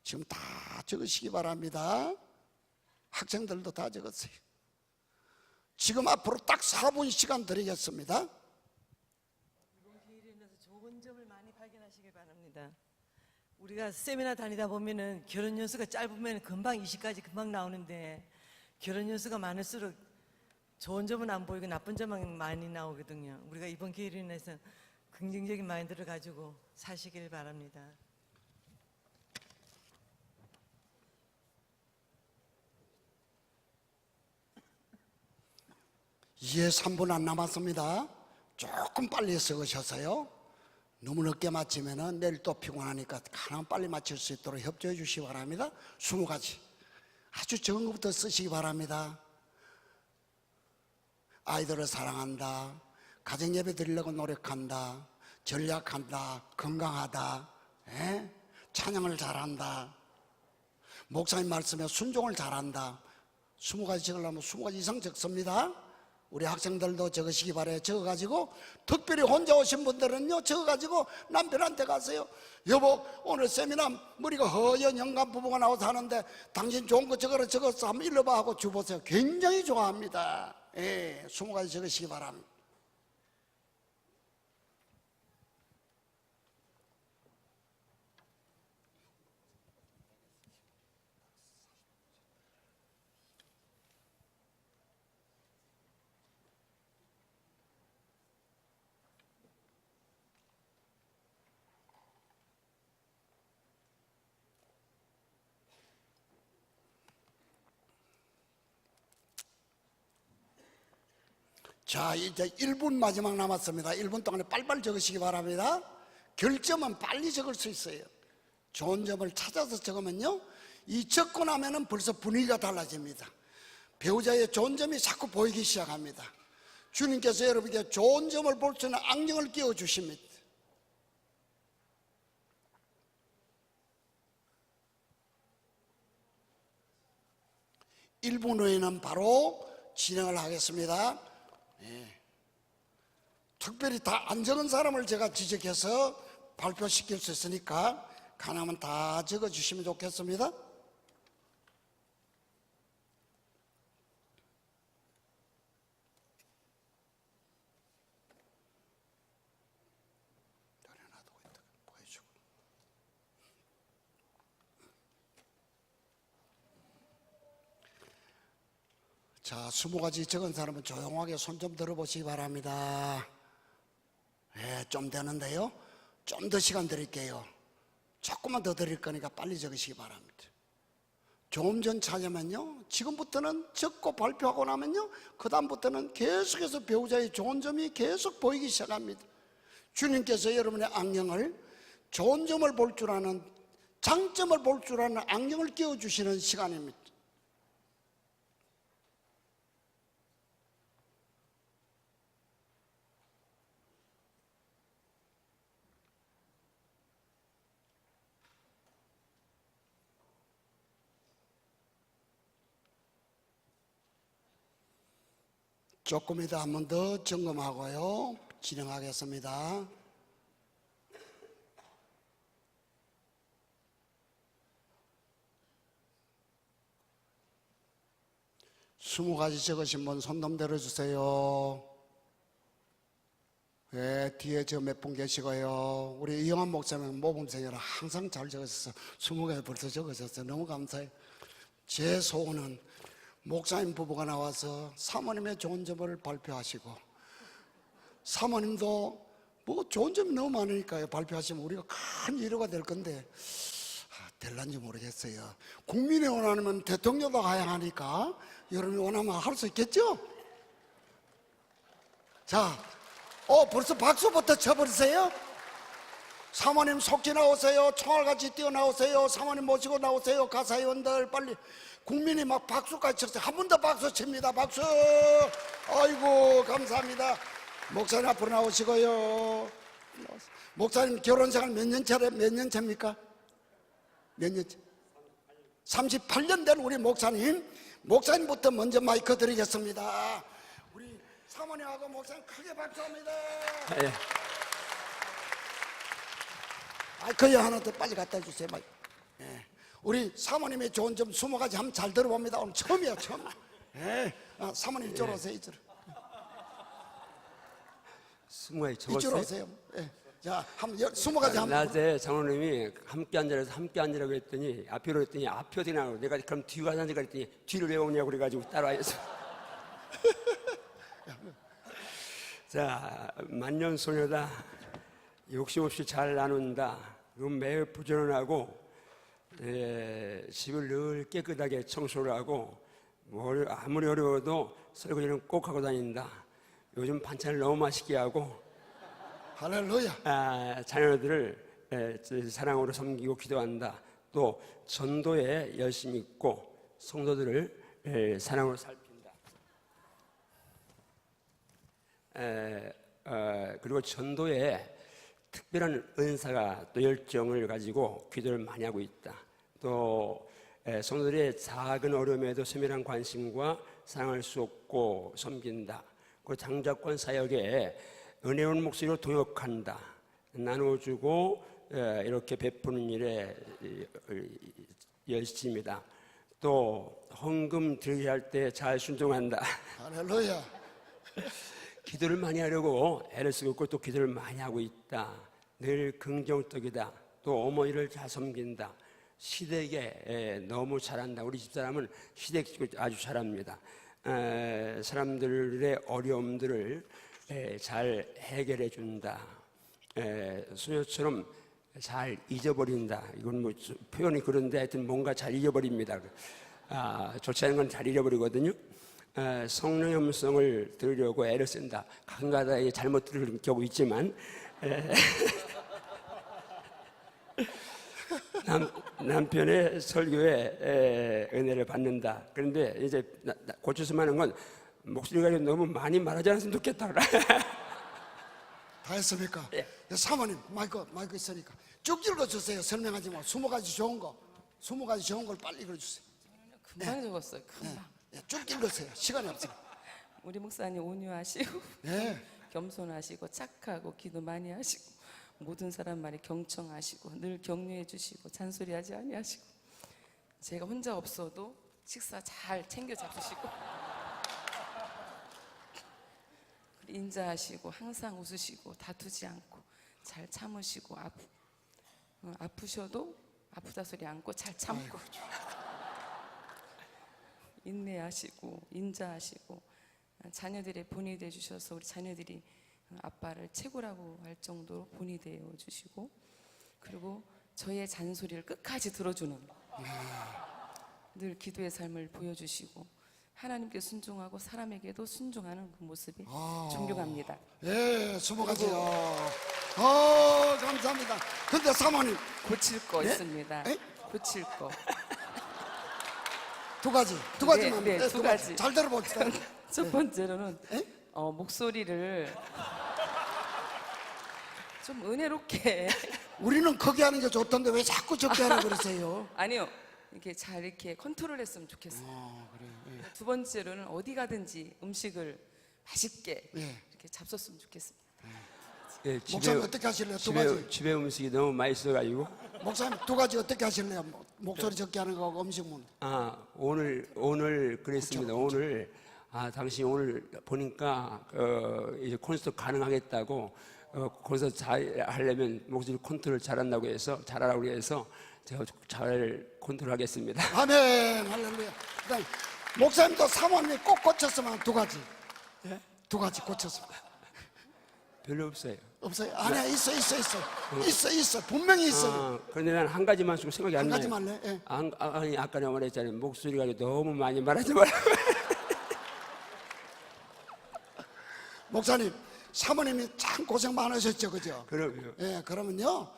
지금 다 적으시기 바랍니다. 학생들도 다 적었어요. 지금 앞으로 딱 4분 시간 드리겠습니다. 이번 기회를 인해서 좋은 점을 많이 발견하시길 바랍니다. 우리가 세미나 다니다 보면은 결혼 연수가 짧으면 금방 20가지 금방 나오는데, 결혼 연수가 많을수록 좋은 점은 안 보이고 나쁜 점만 많이 나오거든요. 우리가 이번 기회를 인해서 긍정적인 마인드를 가지고 사시길 바랍니다. 이제 3분 안 남았습니다. 조금 빨리 적으셔서요, 너무 늦게 마치면 내일 또 피곤하니까 가능한 빨리 마칠 수 있도록 협조해 주시기 바랍니다. 20가지 아주 적은 것부터 쓰시기 바랍니다. 아이들을 사랑한다, 가정예배 드리려고 노력한다, 전략한다, 건강하다, 찬양을 잘한다, 목사님 말씀에 순종을 잘한다. 20가지 적으려면 20가지 이상 적습니다. 우리 학생들도 적으시기 바라요. 적어가지고, 특별히 혼자 오신 분들은요, 적어가지고 남편한테 가세요. 여보, 오늘 세미나 머리가 허연 영감 부부가 나와서 하는데 당신 좋은 거 적어서 한번 읽어봐 하고 주보세요. 굉장히 좋아합니다. 예, 20가지 적으시기 바랍니다. 자, 이제 1분 마지막 남았습니다. 1분 동안에 빨리빨리 적으시기 바랍니다. 결점은 빨리 적을 수 있어요. 좋은 점을 찾아서 적으면요, 이 적고 나면은 벌써 분위기가 달라집니다. 배우자의 좋은 점이 자꾸 보이기 시작합니다. 주님께서 여러분에게 좋은 점을 볼 수 있는 안경을 끼워주십니다. (1분) 후에는 바로 진행을 하겠습니다. 특별히 다 안 적은 사람을 제가 지적해서 발표시킬 수 있으니까 가능하면 다 적어주시면 좋겠습니다. 자, 20가지 적은 사람은 조용하게 손 좀 들어보시기 바랍니다. 좀 되는데요. 좀 더 시간 드릴게요. 조금만 더 드릴 거니까 빨리 적으시기 바랍니다. 좋은 점 찾으면요, 지금부터는 적고 발표하고 나면요, 그 다음부터는 계속해서 배우자의 좋은 점이 계속 보이기 시작합니다. 주님께서 여러분의 안경을, 좋은 점을 볼 줄 아는, 장점을 볼 줄 아는 안경을 끼워주시는 시간입니다. 조금 이따 한 번 더 점검하고요, 진행하겠습니다. 스무 가지 적으신 분 손 좀 들어주세요. 뒤에 저 몇 분 계시고요. 우리 이영환 목사님 모범생이라 항상 잘 적으셨어요. 20개 벌써 적으셨어요. 너무 감사해요. 제 소원은 목사님 부부가 나와서 사모님의 좋은 점을 발표하시고, 사모님도 뭐 좋은 점이 너무 많으니까요, 발표하시면 우리가 큰 위로가 될 건데 될란지 모르겠어요. 국민이 원하면 대통령도 가야 하니까 여러분이 원하면 할 수 있겠죠? 자, 벌써 박수부터 쳐버리세요. 사모님 속지 나오세요. 총알같이 뛰어나오세요. 사모님 모시고 나오세요. 가사위원들 빨리. 국민이 막 박수까지 쳤어요. 한 번 더 박수 칩니다. 박수. 아이고 감사합니다. 목사님 앞으로 나오시고요. 목사님 결혼생활 몇 년 차입니까? 몇 년 차? 38년 된 우리 목사님부터 먼저 마이크 드리겠습니다. 우리 사모님하고 목사님 크게 박수합니다. 예. 마이크 하나 더 빨리 갖다 주세요. 우리 사모님의 좋은 점 20가지 한번 잘 들어봅니다. 오늘 처음이에요, 처음. 사모님 이쪽으로 오세요, 이쪽으로. 20가지 이쪽으로 적었어요? 오세요. 자, 한번 20가지 한번. 낮에 장로님이 함께 앉으라서 함께 앉으라고 했더니 앞으로 했더니 앞이 어디 나고 내가 그럼 뒤로 가자 그랬더니 뒤를 왜 오냐고 그래가지고 따라와서. 자, 만년소녀다. 욕심 없이 잘 나눈다. 그럼 매우 부지런하고 집을 늘 깨끗하게 청소를 하고 아무리 어려워도 설거지는 꼭 하고 다닌다. 요즘 반찬을 너무 맛있게 하고 할렐루야. 자녀들을 사랑으로 섬기고 기도한다. 또 전도에 열심히 있고 성도들을 사랑으로 살핀다. 그리고 전도에 특별한 은사가 또 열정을 가지고 기도를 많이 하고 있다. 또 성도들의 작은 어려움에도 세밀한 관심과 사랑을 쏟고 섬긴다. 그리고 장자권 사역에 은혜로운 목소리로 동역한다. 나눠주고 이렇게 베푸는 일에 열심이다. 또 헌금 드리게 할 때 잘 순종한다. 할렐루야. 기도를 많이 하려고 애를 쓰고 있고 또 기도를 많이 하고 있다. 늘 긍정적이다. 또 어머니를 잘 섬긴다. 시댁에 너무 잘한다. 우리 집사람은 시댁 아주 잘합니다. 사람들의 어려움들을 잘 해결해 준다. 소녀처럼 잘 잊어버린다. 이건 뭐 표현이 그런데 하여튼 뭔가 잘 잊어버립니다. 좋지 않은 건 잘 잊어버리거든요. 성령의 음성을 들으려고 애를 쓴다. 가끔가다 잘못 들을 경우 있지만 남편의 설교에 은혜를 받는다. 그런데 이제 고쳐서 하는 건 목소리가 너무 많이 말하지 않았으면 좋겠다. 다 했습니까? 예. 사모님 마이크 있으니까 쭉 읽어주세요. 설명하지 마. 20가지 좋은 거, 20가지 좋은 걸 빨리 읽어주세요. 금방 적었어요. 금방. 예, 쭉 읽으세요. 시간이 없어요. 우리 목사님 온유하시고 예. 겸손하시고 착하고 기도 많이 하시고 모든 사람 말에 경청하시고 늘 격려해 주시고 잔소리하지 아니하시고 제가 혼자 없어도 식사 잘 챙겨 잡수시고 인자하시고 항상 웃으시고 다투지 않고 잘 참으시고 아프셔도 아프다 소리 않고 잘 참고 인내하시고 인자하시고 자녀들의 본이 되어 주셔서 우리 자녀들이 아빠를 최고라고 할 정도로 본이 되어 주시고 그리고 저의 잔소리를 끝까지 들어주는 늘 기도의 삶을 보여주시고 하나님께 순종하고 사람에게도 순종하는 그 모습이 존경합니다. 예, 20가지요. 감사합니다. 근데 사모님 고칠 거 네? 있습니다. 에? 고칠 거. 두 가지만 네, 두 가지. 잘 들어봅시다. 첫 번째로는 에? 목소리를 좀 은혜롭게 우리는 크게 하는 게 좋던데 왜 자꾸 적게 하라 그러세요? 아니요 이렇게 잘 이렇게 컨트롤했으면 좋겠어요. 두 번째로는 어디 가든지 음식을 맛있게 예. 이렇게 잡섰으면 좋겠습니다. 예, 목사님 어떻게 하실래요? 두 가지. 집에 음식이 너무 맛있어가지고 목사님 두 가지 어떻게 하실래요? 목소리 적게 하는 거하고 음식문. 오늘 그랬습니다. 오늘 당신 오늘 보니까 이제 콘서트 가능하겠다고 콘서트 잘 하려면 목소리 컨트롤 잘한다고 해서 잘하라고 해서 제가 잘 컨트롤하겠습니다. 아멘. 할렐루야. 그다음 목사님도 사모님이 꼭 고쳤으면 두 가지. 예? 두 가지 고쳤습니다. 별로 없어요. 없어요? 아니야, 있어. 분명히 있어요. 그런데 난 한 가지만 쓰고 생각이 안 한 나요. 가지 말래? 예. 아니 아까 내가 말했잖아요. 목소리가 너무 많이 말하지 말라고. 목사님, 사모님이 참 고생 많으셨죠, 그죠? 그럼요. 예, 그러면요.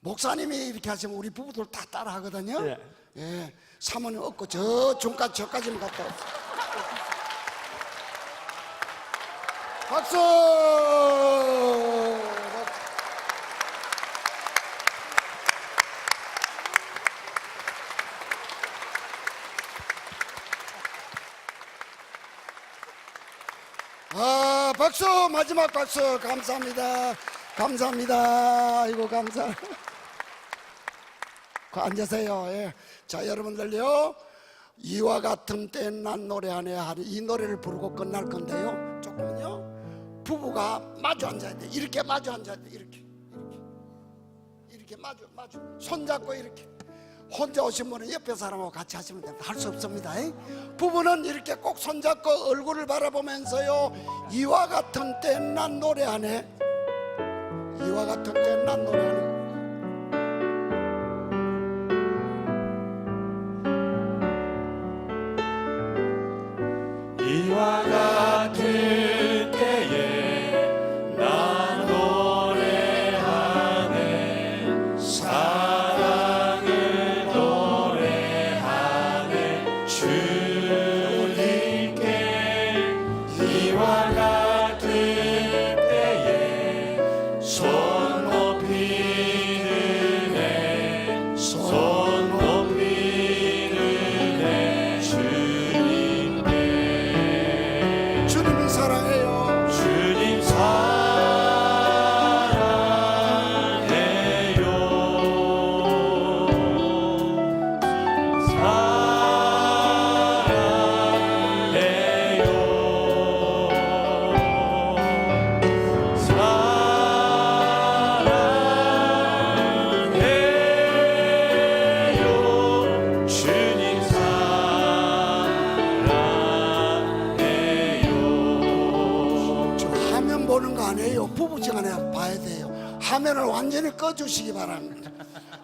목사님이 이렇게 하시면 우리 부부들 다 따라 하거든요. 네. 예, 사모님 얻고 저까지만 갔다 오세요. 박수! 박수! 마지막 박수! 감사합니다. 감사합니다. 아이고, 감사. 앉으세요. 예. 자, 여러분들요. 이와 같은 때엔 난 노래하네 하는 이 노래를 부르고 끝날 건데요. 조금은요. 부부가 마주 앉아야 돼. 이렇게 마주 앉아야 돼. 이렇게 마주. 손잡고 이렇게. 혼자 오신 분은 옆에 사람하고 같이 하시면 됩니다. 할 수 없습니다. 부부는 이렇게 꼭 손잡고 얼굴을 바라보면서요. 이와 같은 때엔 난 노래하네. 이와 같은 때엔 난 노래하네. 이와 같은 때에 나 노래하네 사랑을 노래하네 주님께 이와 같은 때에 손 높이는 애 손 높이는 애 주님께 주님이 사랑해요. 주님 사랑해요 주님 사랑해요 지금 화면 보는 거 아니에요. 부부지간에 봐야 돼요. 화면을 완전히 꺼주시기 바랍니다.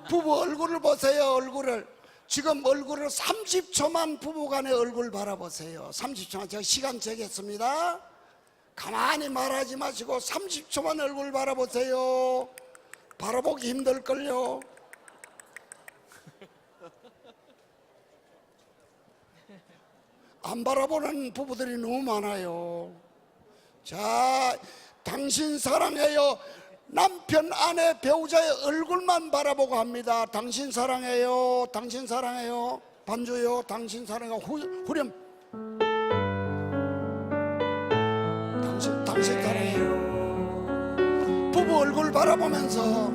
부부 얼굴을 보세요. 얼굴을 지금 얼굴을 30초만 부부간의 얼굴 바라보세요. 30초만. 제가 시간 재겠습니다. 가만히 말하지 마시고 30초만 얼굴 바라보세요. 바라보기 힘들걸요. 안 바라보는 부부들이 너무 많아요. 자, 당신 사랑해요. 남편, 아내, 배우자의 얼굴만 바라보고 합니다. 당신 사랑해요. 당신 사랑해요. 반주요. 당신 사랑해요. 후렴. 당신 사랑해요. 부부 얼굴 바라보면서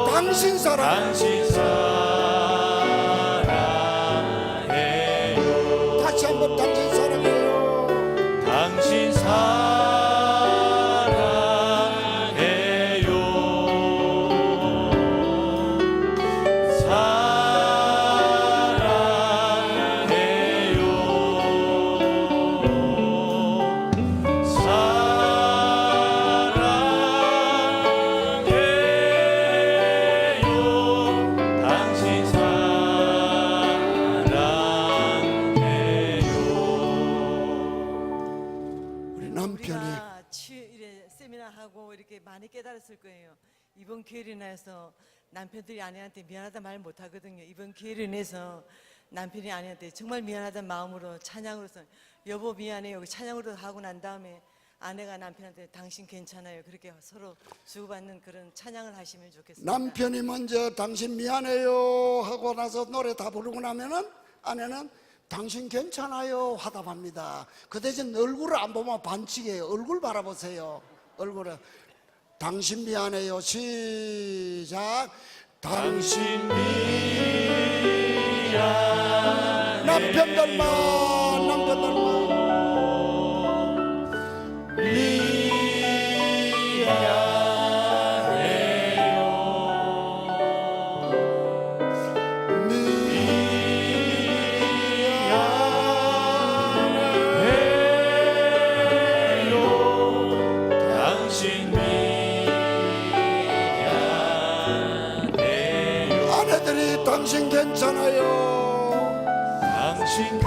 당신 사랑해요. 다시 한번 당신 사랑해요. 당신 사랑해요. 우리 남편이 우리가 이래 세미나 하고 이렇게 많이 깨달았을 거예요. 이번 기회를 인해서 남편들이 아내한테 미안하다 말 못 하거든요. 이번 기회를 인해서 남편이 아내한테 정말 미안하다는 마음으로 찬양으로서 여보 미안해요 찬양으로 하고 난 다음에 아내가 남편한테 당신 괜찮아요 그렇게 서로 주고받는 그런 찬양을 하시면 좋겠습니다. 남편이 먼저 당신 미안해요 하고 나서 노래 다 부르고 나면은 아내는 당신 괜찮아요 화답합니다. 그 대신 얼굴을 안 보면 반칙이에요. 얼굴 바라보세요. 얼굴을. 당신 미안해요. 시작. 당신 미안 남편들만 당신 아내들이 당신 괜찮아요. 당신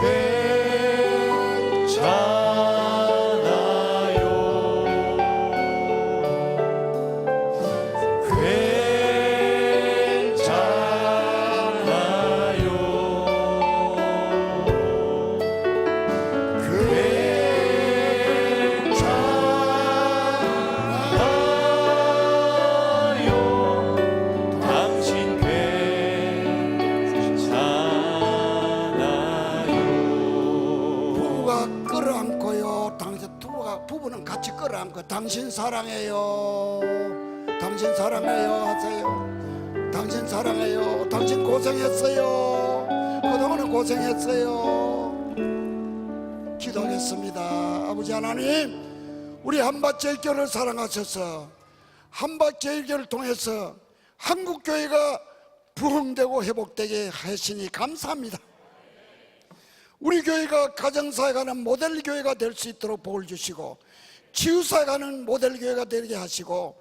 부부가 끌어안고요. 부부는 같이 끌어안고 당신 사랑해요. 당신 사랑해요 하세요. 당신 사랑해요. 당신 고생했어요. 그동안은 고생했어요. 기도하겠습니다. 아버지 하나님, 우리 한밭제일교회를 사랑하셔서 한밭제일교회를 통해서 한국교회가 부흥되고 회복되게 하시니 감사합니다. 우리 교회가 가정사회가는 모델교회가 될 수 있도록 복을 주시고 치유사회가는 모델교회가 되게 하시고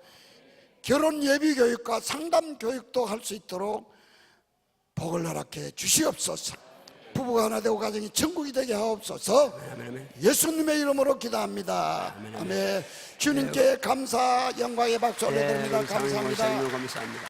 결혼 예비교육과 상담교육도 할 수 있도록 복을 허락해 주시옵소서. 부부가 하나 되고 가정이 천국이 되게 하옵소서. 예수님의 이름으로 기도합니다. 아멘. 주님께 감사 영광의 박수 올려드립니다. 감사합니다. 감사합니다.